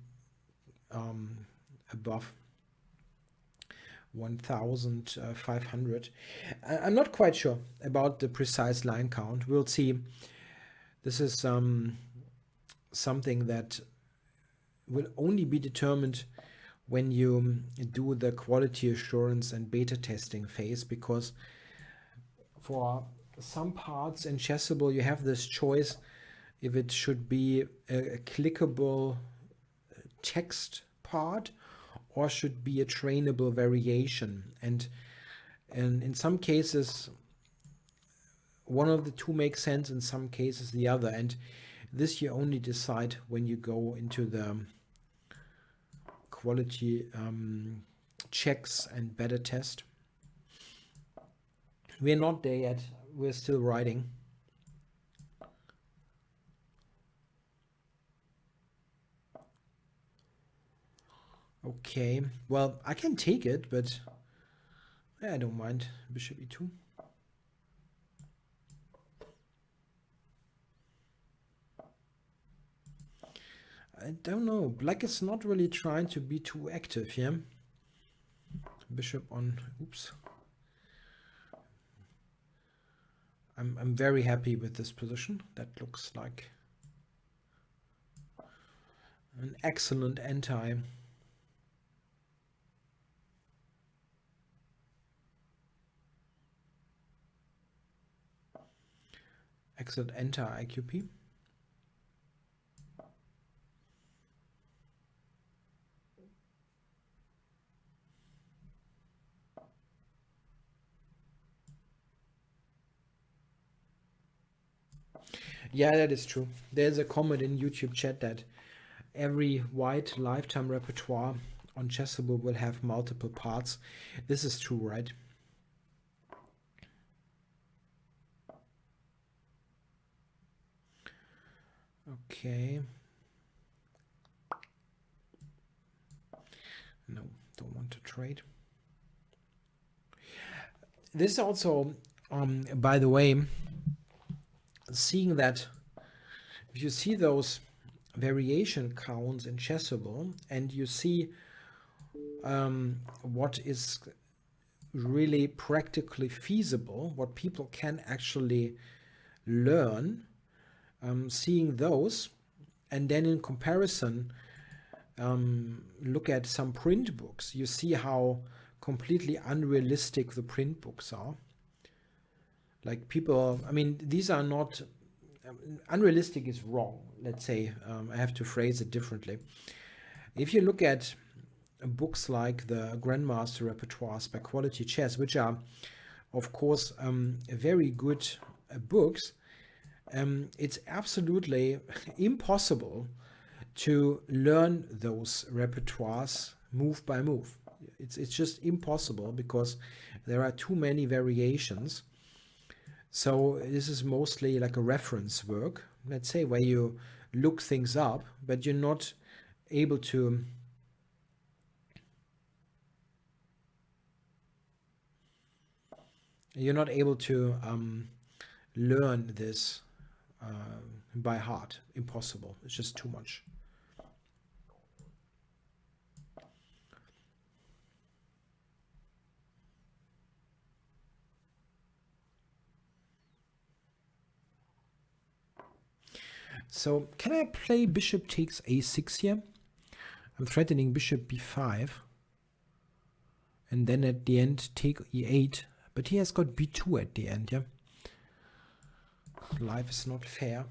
above 1500. I'm not quite sure about the precise line count. We'll see. This is something that will only be determined when you do the quality assurance and beta testing phase, because for some parts in Chessable you have this choice if it should be a clickable text part or should be a trainable variation, and in some cases one of the two makes sense, in some cases the other, and this you only decide when you go into the quality checks and beta test. We're not there yet, we're still writing. Okay, well, I can take it, but I don't mind. Bishop e2. I don't know. Black is not really trying to be too active here. Bishop on, oops. I'm very happy with this position. That looks like an excellent anti. Excellent anti-IQP. Yeah, that is true. There's a comment in YouTube chat that every white lifetime repertoire on Chessable will have multiple parts. This is true, right? Okay. No, don't want to trade. This is also, by the way, seeing that if you see those variation counts in Chessable and you see what is really practically feasible, what people can actually learn, seeing those, and then in comparison look at some print books, you see how completely unrealistic the print books are. Like people, I mean, these are not, unrealistic is wrong, let's say. I have to phrase it differently. If you look at books like the Grandmaster Repertoires by Quality Chess, which are, of course, very good books, it's absolutely impossible to learn those repertoires move by move. It's just impossible because there are too many variations. So this is mostly like a reference work, let's say, where you look things up, but you're not able to learn this by heart. Impossible. It's just too much. So can I play bishop takes a6 here? I'm threatening bishop b5. And then at the end take e8. But he has got b2 at the end, yeah? Life is not fair.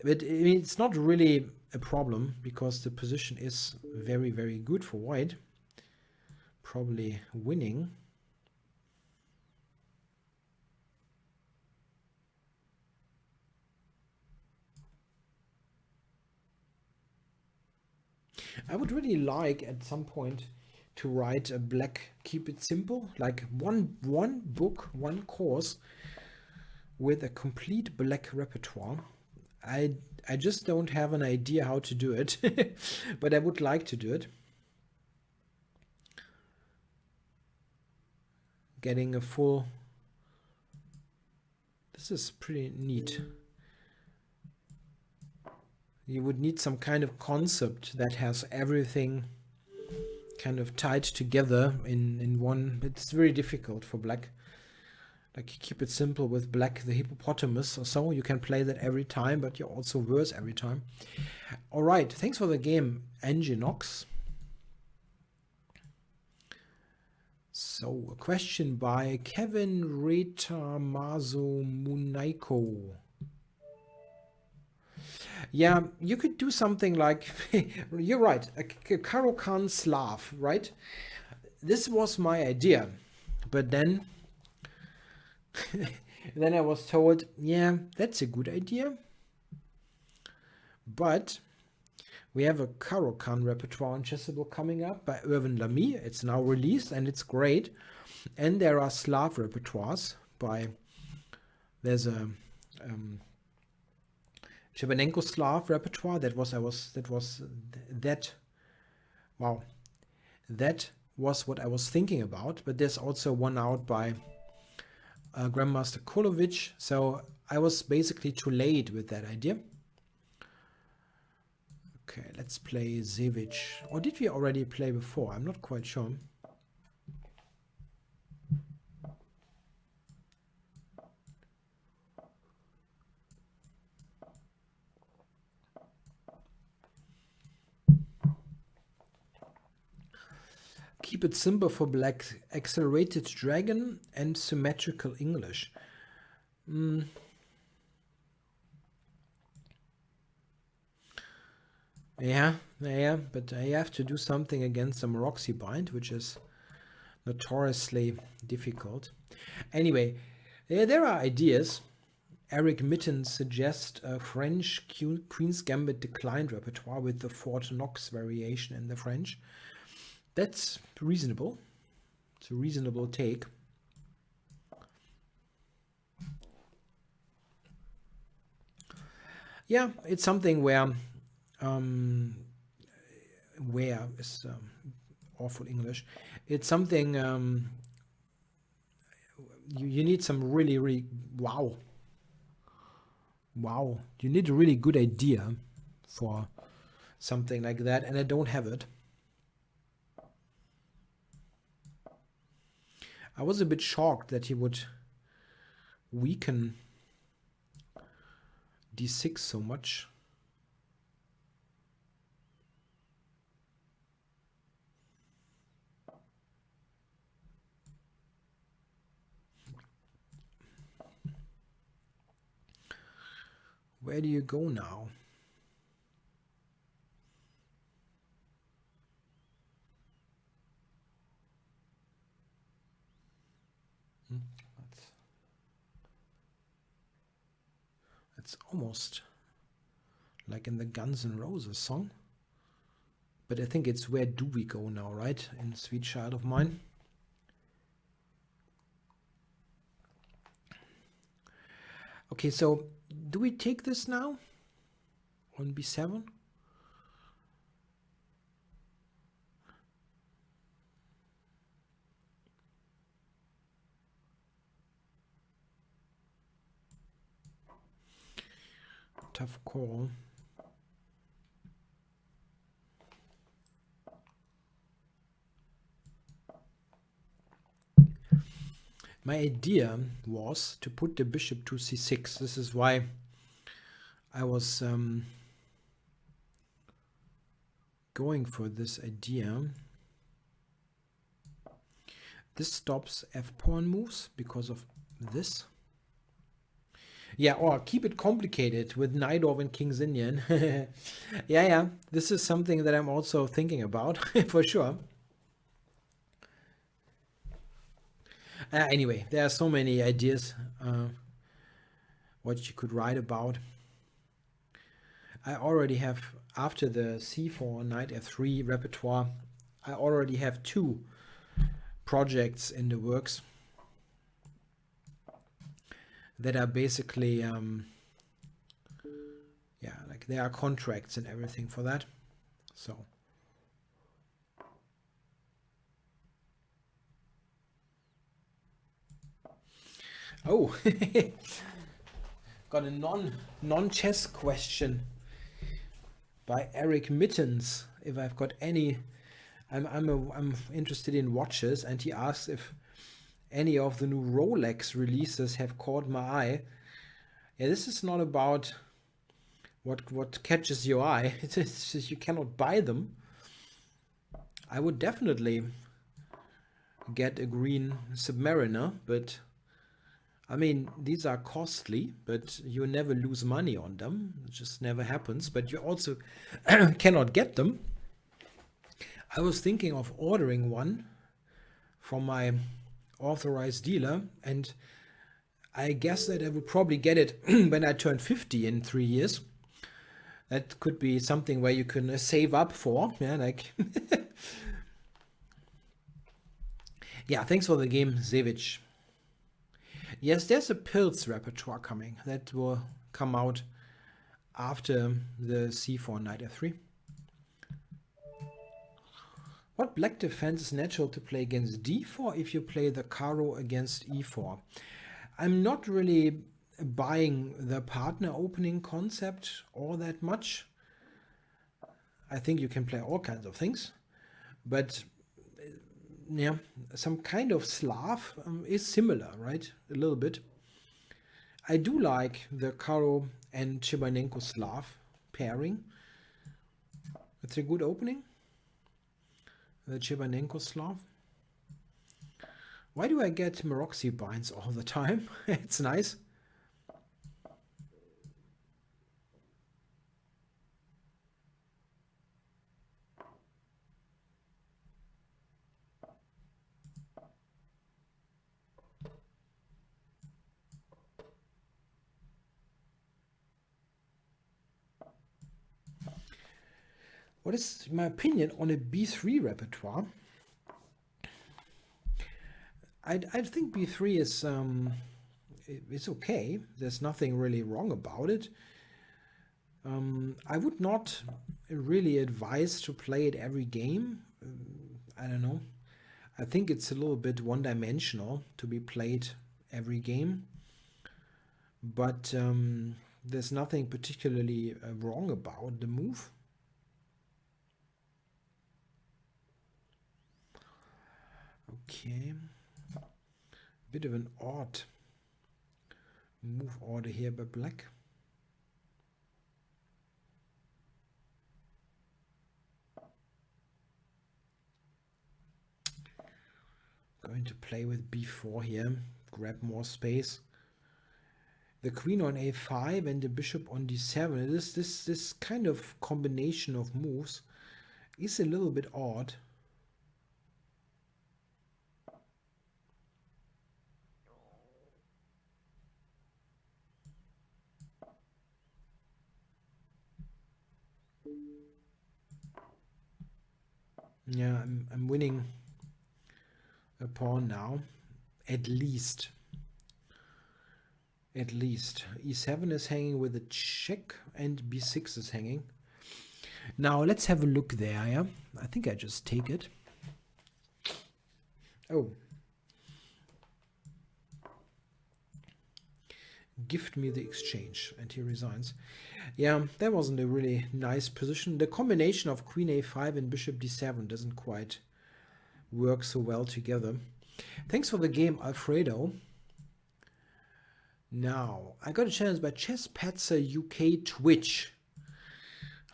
But I mean, it's not really a problem because the position is very, very good for white. Probably winning. I would really like at some point to write a black keep it simple, like one book, one course with a complete black repertoire. I just don't have an idea how to do it, but I would like to do it. Getting a full... This is pretty neat. You would need some kind of concept that has everything kind of tied together in one. It's very difficult for black. Like, you keep it simple with black the hippopotamus or so. You can play that every time, but you also verse every time. All right, thanks for the game, Enginox. So, a question by Kevin Retamazo Munaiko. Yeah, you could do something like, you're right, a Caro-Kann Slav, right? This was my idea, but then then I was told, yeah, that's a good idea, but we have a Caro-Kann repertoire on Chessable coming up by Irvin Lamy. It's now released and it's great. And there are Slav repertoires by, there's a Chebanenko Slav repertoire that was what I was thinking about. But there's also one out by Grandmaster Kolovic. So I was basically too late with that idea. Okay, let's play Zevic. Or did we already play before? I'm not quite sure. Keep it simple for black. Accelerated dragon and symmetrical English. Yeah, but I have to do something against the Maroxy bind, which is notoriously difficult. Anyway, there are ideas. Eric Mitten suggests a French Queen's Gambit declined repertoire with the Fort Knox variation in the French. That's reasonable. It's a reasonable take. Yeah, it's something where is awful English. It's something you need some really wow. You need a really good idea for something like that, and I don't have it. I was a bit shocked that he would weaken d6 so much. Where do you go now? It's almost like in the Guns N' Roses song. But I think it's where do we go now, right? In Sweet Child of Mine. Okay, so do we take this now on b7? Tough call. My idea was to put the bishop to c6. This is why I was going for this idea. This stops f-pawn moves because of this. Yeah, or keep it complicated with Najdorf and King's Indian. Yeah, this is something that I'm also thinking about, for sure. Anyway, there are so many ideas what you could write about. I already have, after the c4, knight f3 repertoire, I already have 2 projects in the works that are basically, yeah, like there are contracts and everything for that. So. Oh, got a non-chess question by Eric Mittens. If I've got any, I'm interested in watches, and he asks if any of the new Rolex releases have caught my eye. Yeah, this is not about what catches your eye. It's just you cannot buy them. I would definitely get a green Submariner, but I mean, these are costly, but you never lose money on them. It just never happens. But you also cannot get them. I was thinking of ordering one from my authorized dealer, and I guess that I will probably get it when I turn 50 in 3 years. That could be something where you can save up for. Yeah, like yeah, thanks for the game, Zevic. Yes, there's a Pilz repertoire coming. That will come out after the c4 knight f3. What black defense is natural to play against d4 if you play the Caro against e4? I'm not really buying the partner opening concept all that much. I think you can play all kinds of things, but yeah, some kind of Slav is similar, right? A little bit. I do like the Caro and Chebanenko Slav pairing. It's a good opening. The Chebanenko Slav. Why do I get Maroczy binds all the time? It's nice. What is my opinion on a b3 repertoire? I think b3 is it's okay. There's nothing really wrong about it. I would not really advise to play it every game. I don't know. I think it's a little bit one-dimensional to be played every game. But there's nothing particularly wrong about the move. Okay. Bit of an odd move order here by black. Going to play with b4 here, grab more space. The queen on a5 and the bishop on d7. This kind of combination of moves is a little bit odd. Yeah, I'm winning a pawn now, at least. At least. e7 is hanging with a check and b6 is hanging. Now let's have a look there, yeah? I think I just take it. Oh. Gift me the exchange, and he resigns. Yeah, that wasn't a really nice position. The combination of queen a5 and bishop d7 doesn't quite work so well together. Thanks for the game, Alfredo. Now, I got a challenge by ChessPatzer UK Twitch.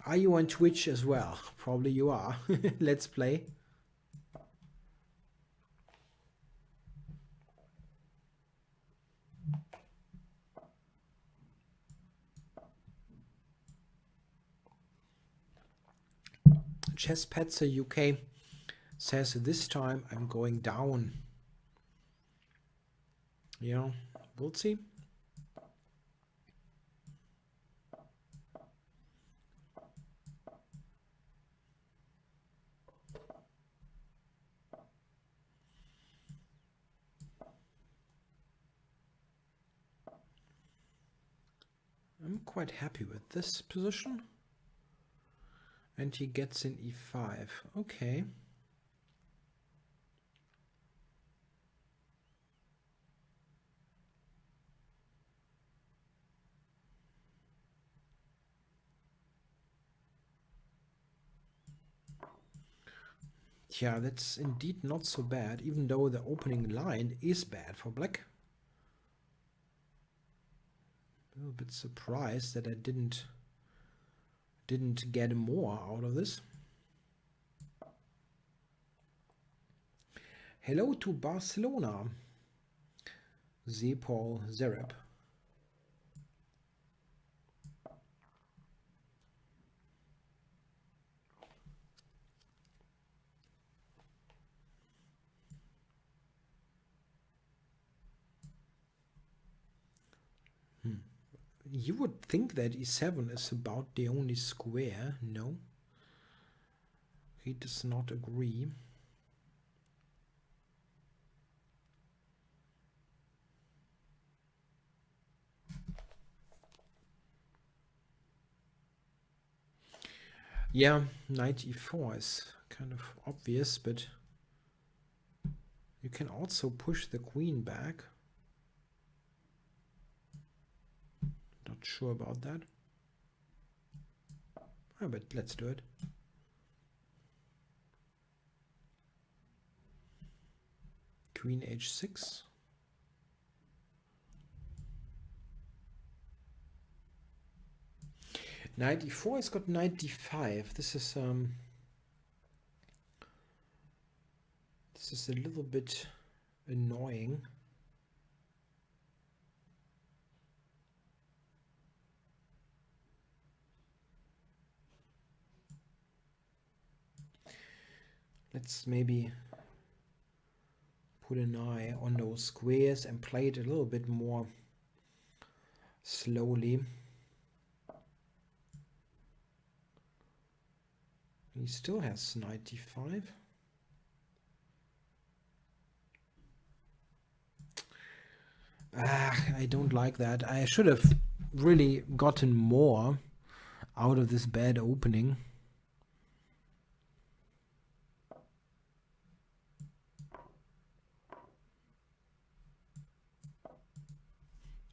Are you on Twitch as well? Probably you are. Let's play. ChessPatzer UK says this time I'm going down. Yeah, we'll see. I'm quite happy with this position. And he gets in e5. Okay. Yeah, that's indeed not so bad, even though the opening line is bad for black. A little bit surprised that I didn't get more out of this. Hello to Barcelona, Zepol Zereb. You would think that e7 is about the only square. No. He does not agree. Yeah, knight e4 is kind of obvious, but you can also push the queen back. Not sure about that. Oh, but let's do it. Queen h6. Knight e4 has got knight d5. This is a little bit annoying. Let's maybe put an eye on those squares and play it a little bit more slowly. He still has knight d5. I don't like that. I should have really gotten more out of this bad opening.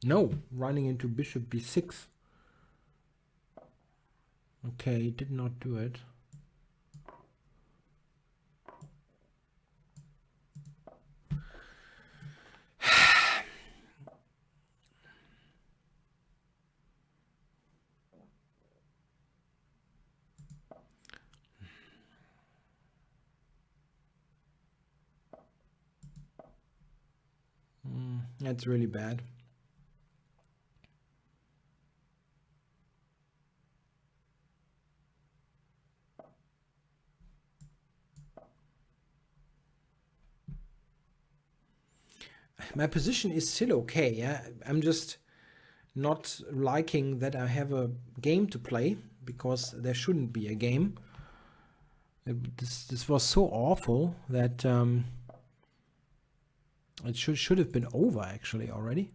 No, running into bishop b6. Okay, did not do it. That's really bad. My position is still okay. Yeah, I'm just not liking that I have a game to play, because there shouldn't be a game. This was so awful that it should have been over actually already.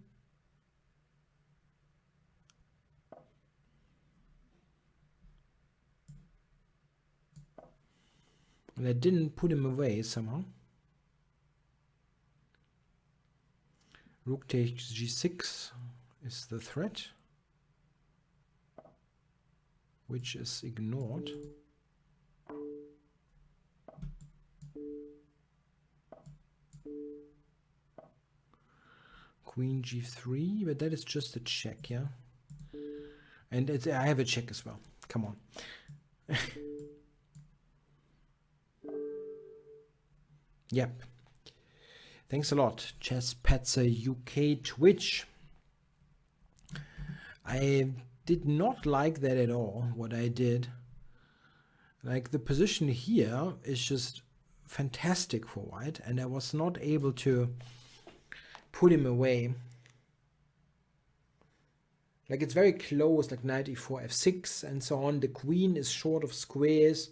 And I didn't put him away somehow. Rook takes g6 is the threat, which is ignored. Queen g3, but that is just a check, yeah? And I have a check as well. Come on. Yep. Thanks a lot, ChessExplained UK Twitch. I did not like that at all, what I did. Like, the position here is just fantastic for white, and I was not able to put him away. Like, it's very close, like knight e4, f6, and so on. The queen is short of squares.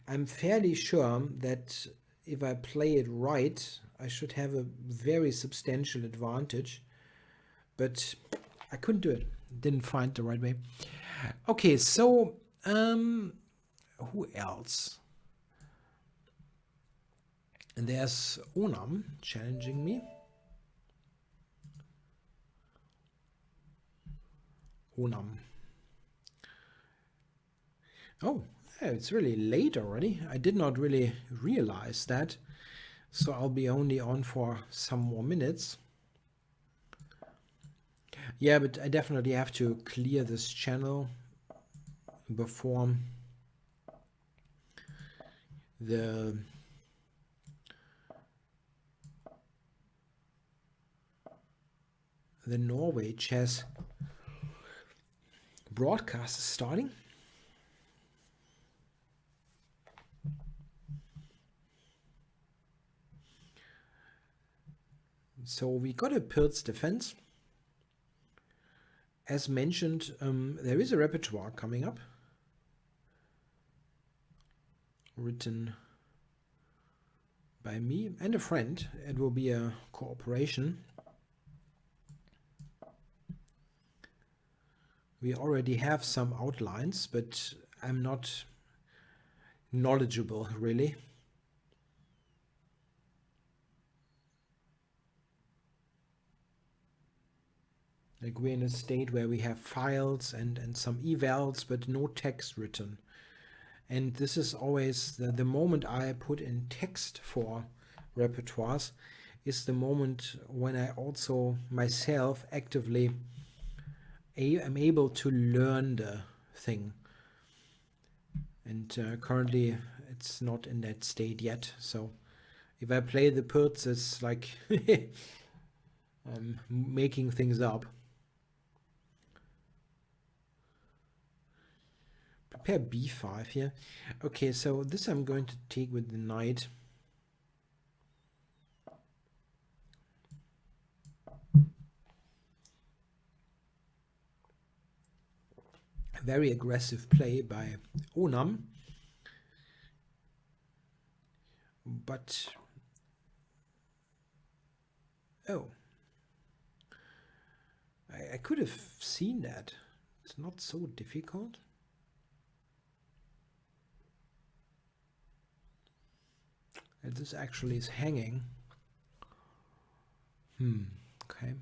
I'm fairly sure that if I play it right, I should have a very substantial advantage. But I couldn't do it. didn't find the right way. Okay, so who else? And there's Onam challenging me. Onam. Oh, yeah, it's really late already. I did not really realize that. So I'll be only on for some more minutes. Yeah, but I definitely have to clear this channel before the Norway chess broadcast is starting. So we got a Pilz defense. As mentioned, there is a repertoire coming up, written by me and a friend. It will be a cooperation. We already have some outlines, but I'm not knowledgeable, really. Like we're in a state where we have files and some evals, but no text written. And this is always the moment I put in text for repertoires is the moment when I also myself actively am able to learn the thing. And currently it's not in that state yet. So if I play the Pilz, it's like I'm making things up. Prepare b5 here. Okay, so this I'm going to take with the knight. Very aggressive play by Onam. But oh, I could have seen that. It's not so difficult. And this actually is hanging. Okay.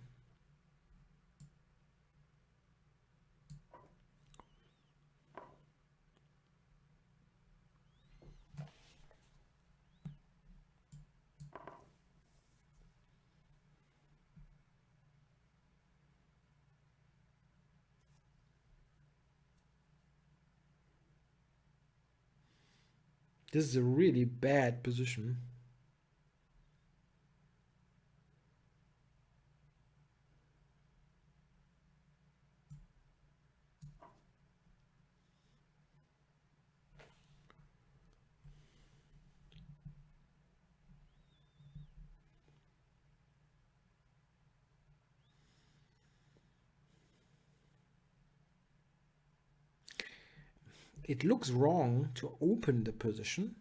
This is a really bad position. It looks wrong to open the position,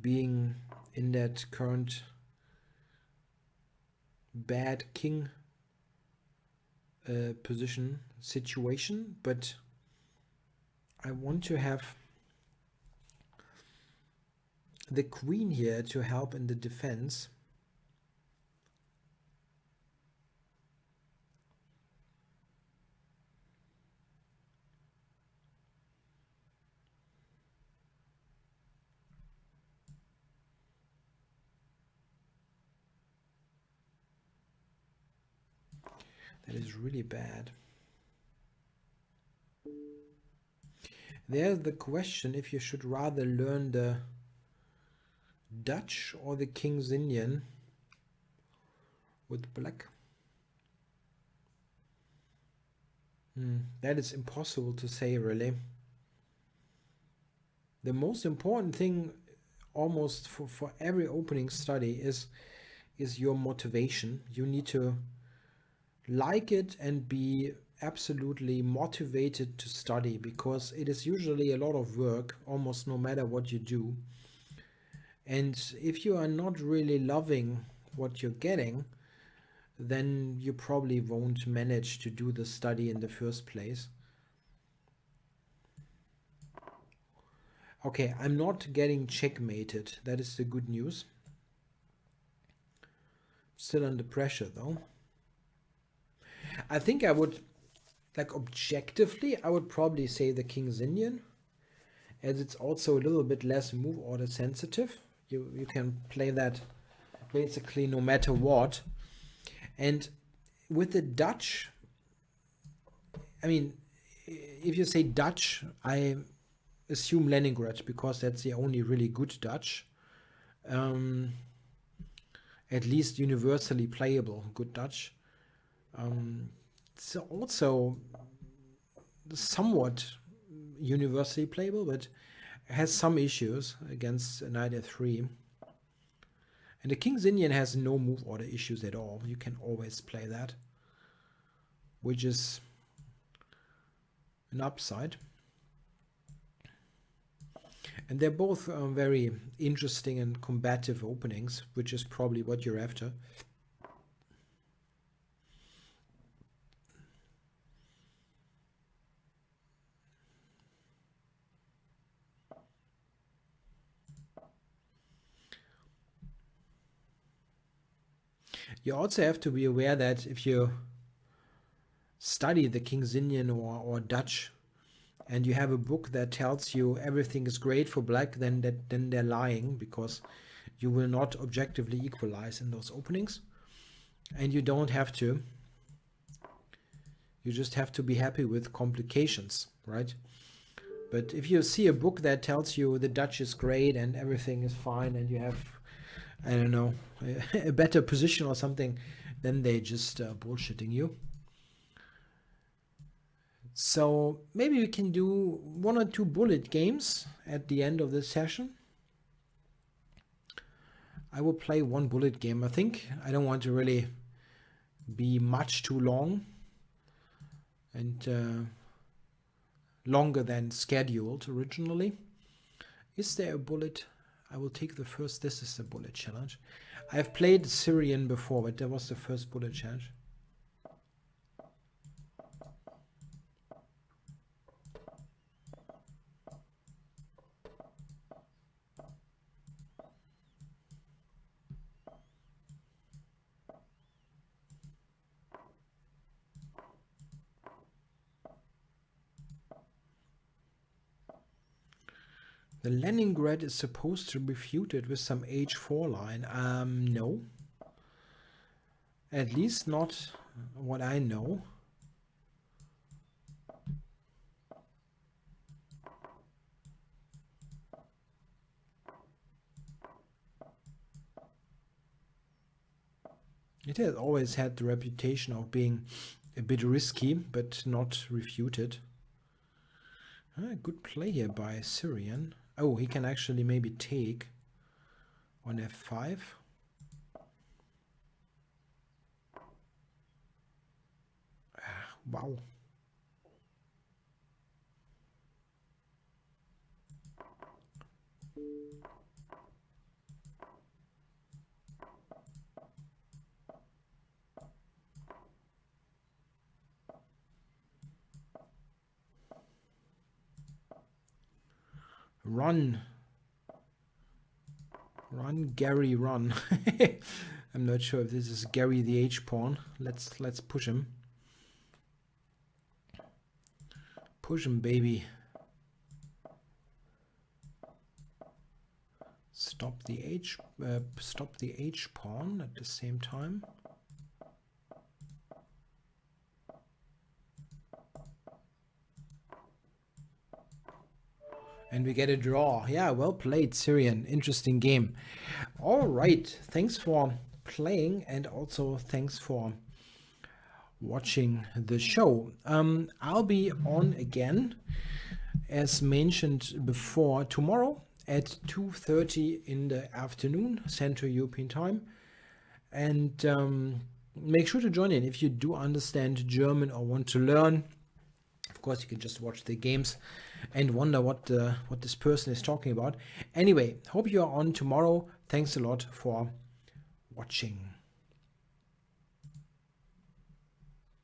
being in that current bad king position situation, but I want to have the queen here to help in the defense. That is really bad. There's the question if you should rather learn the Dutch or the King's Indian with black. That is impossible to say, really. The most important thing almost for every opening study is your motivation. You need to like it and be absolutely motivated to study, because it is usually a lot of work almost no matter what you do. And if you are not really loving what you're getting, then you probably won't manage to do the study in the first place. Okay, I'm not getting checkmated. That is the good news. Still under pressure though. I think I would, like objectively, I would probably say the King's Indian, as it's also a little bit less move order sensitive. You can play that basically no matter what. And with the Dutch, I mean, if you say Dutch, I assume Leningrad, because that's the only really good Dutch. At least universally playable good Dutch. It's also somewhat universally playable, but has some issues against knight f3. And the King's Indian has no move order issues at all. You can always play that, which is an upside. And they're both very interesting and combative openings, which is probably what you're after. You also have to be aware that if you study the King's Indian or Dutch, and you have a book that tells you everything is great for black, then they're lying, because you will not objectively equalize in those openings. And you don't have to. You just have to be happy with complications, right? But if you see a book that tells you the Dutch is great and everything is fine, and you have, I don't know, a better position or something, then they just bullshitting you. So maybe we can do 1 or 2 bullet games at the end of this session. I will play 1 bullet game, I think. I don't want to really be much too long and longer than scheduled originally. Is there a bullet? I will take the first. This is the bullet challenge. I've played Syrian before, but that was the first bullet challenge. The Leningrad is supposed to refute it with some h4 line. No. At least not what I know. It has always had the reputation of being a bit risky, but not refuted. Good play here by Syrian. Oh, he can actually maybe take on f5. Wow. Run. Run, Gary, run. I'm not sure if this is Gary the H-pawn. Let's push him. Push him, baby. Stop the H-pawn at the same time. And we get a draw. Yeah, well played, Syrian. Interesting game. All right. Thanks for playing, and also thanks for watching the show. I'll be on again, as mentioned before, tomorrow at 2:30 in the afternoon, Central European Time. And make sure to join in if you do understand German or want to learn. Of course, you can just watch the games and wonder what this person is talking about. Anyway, hope you are on tomorrow. Thanks a lot for watching.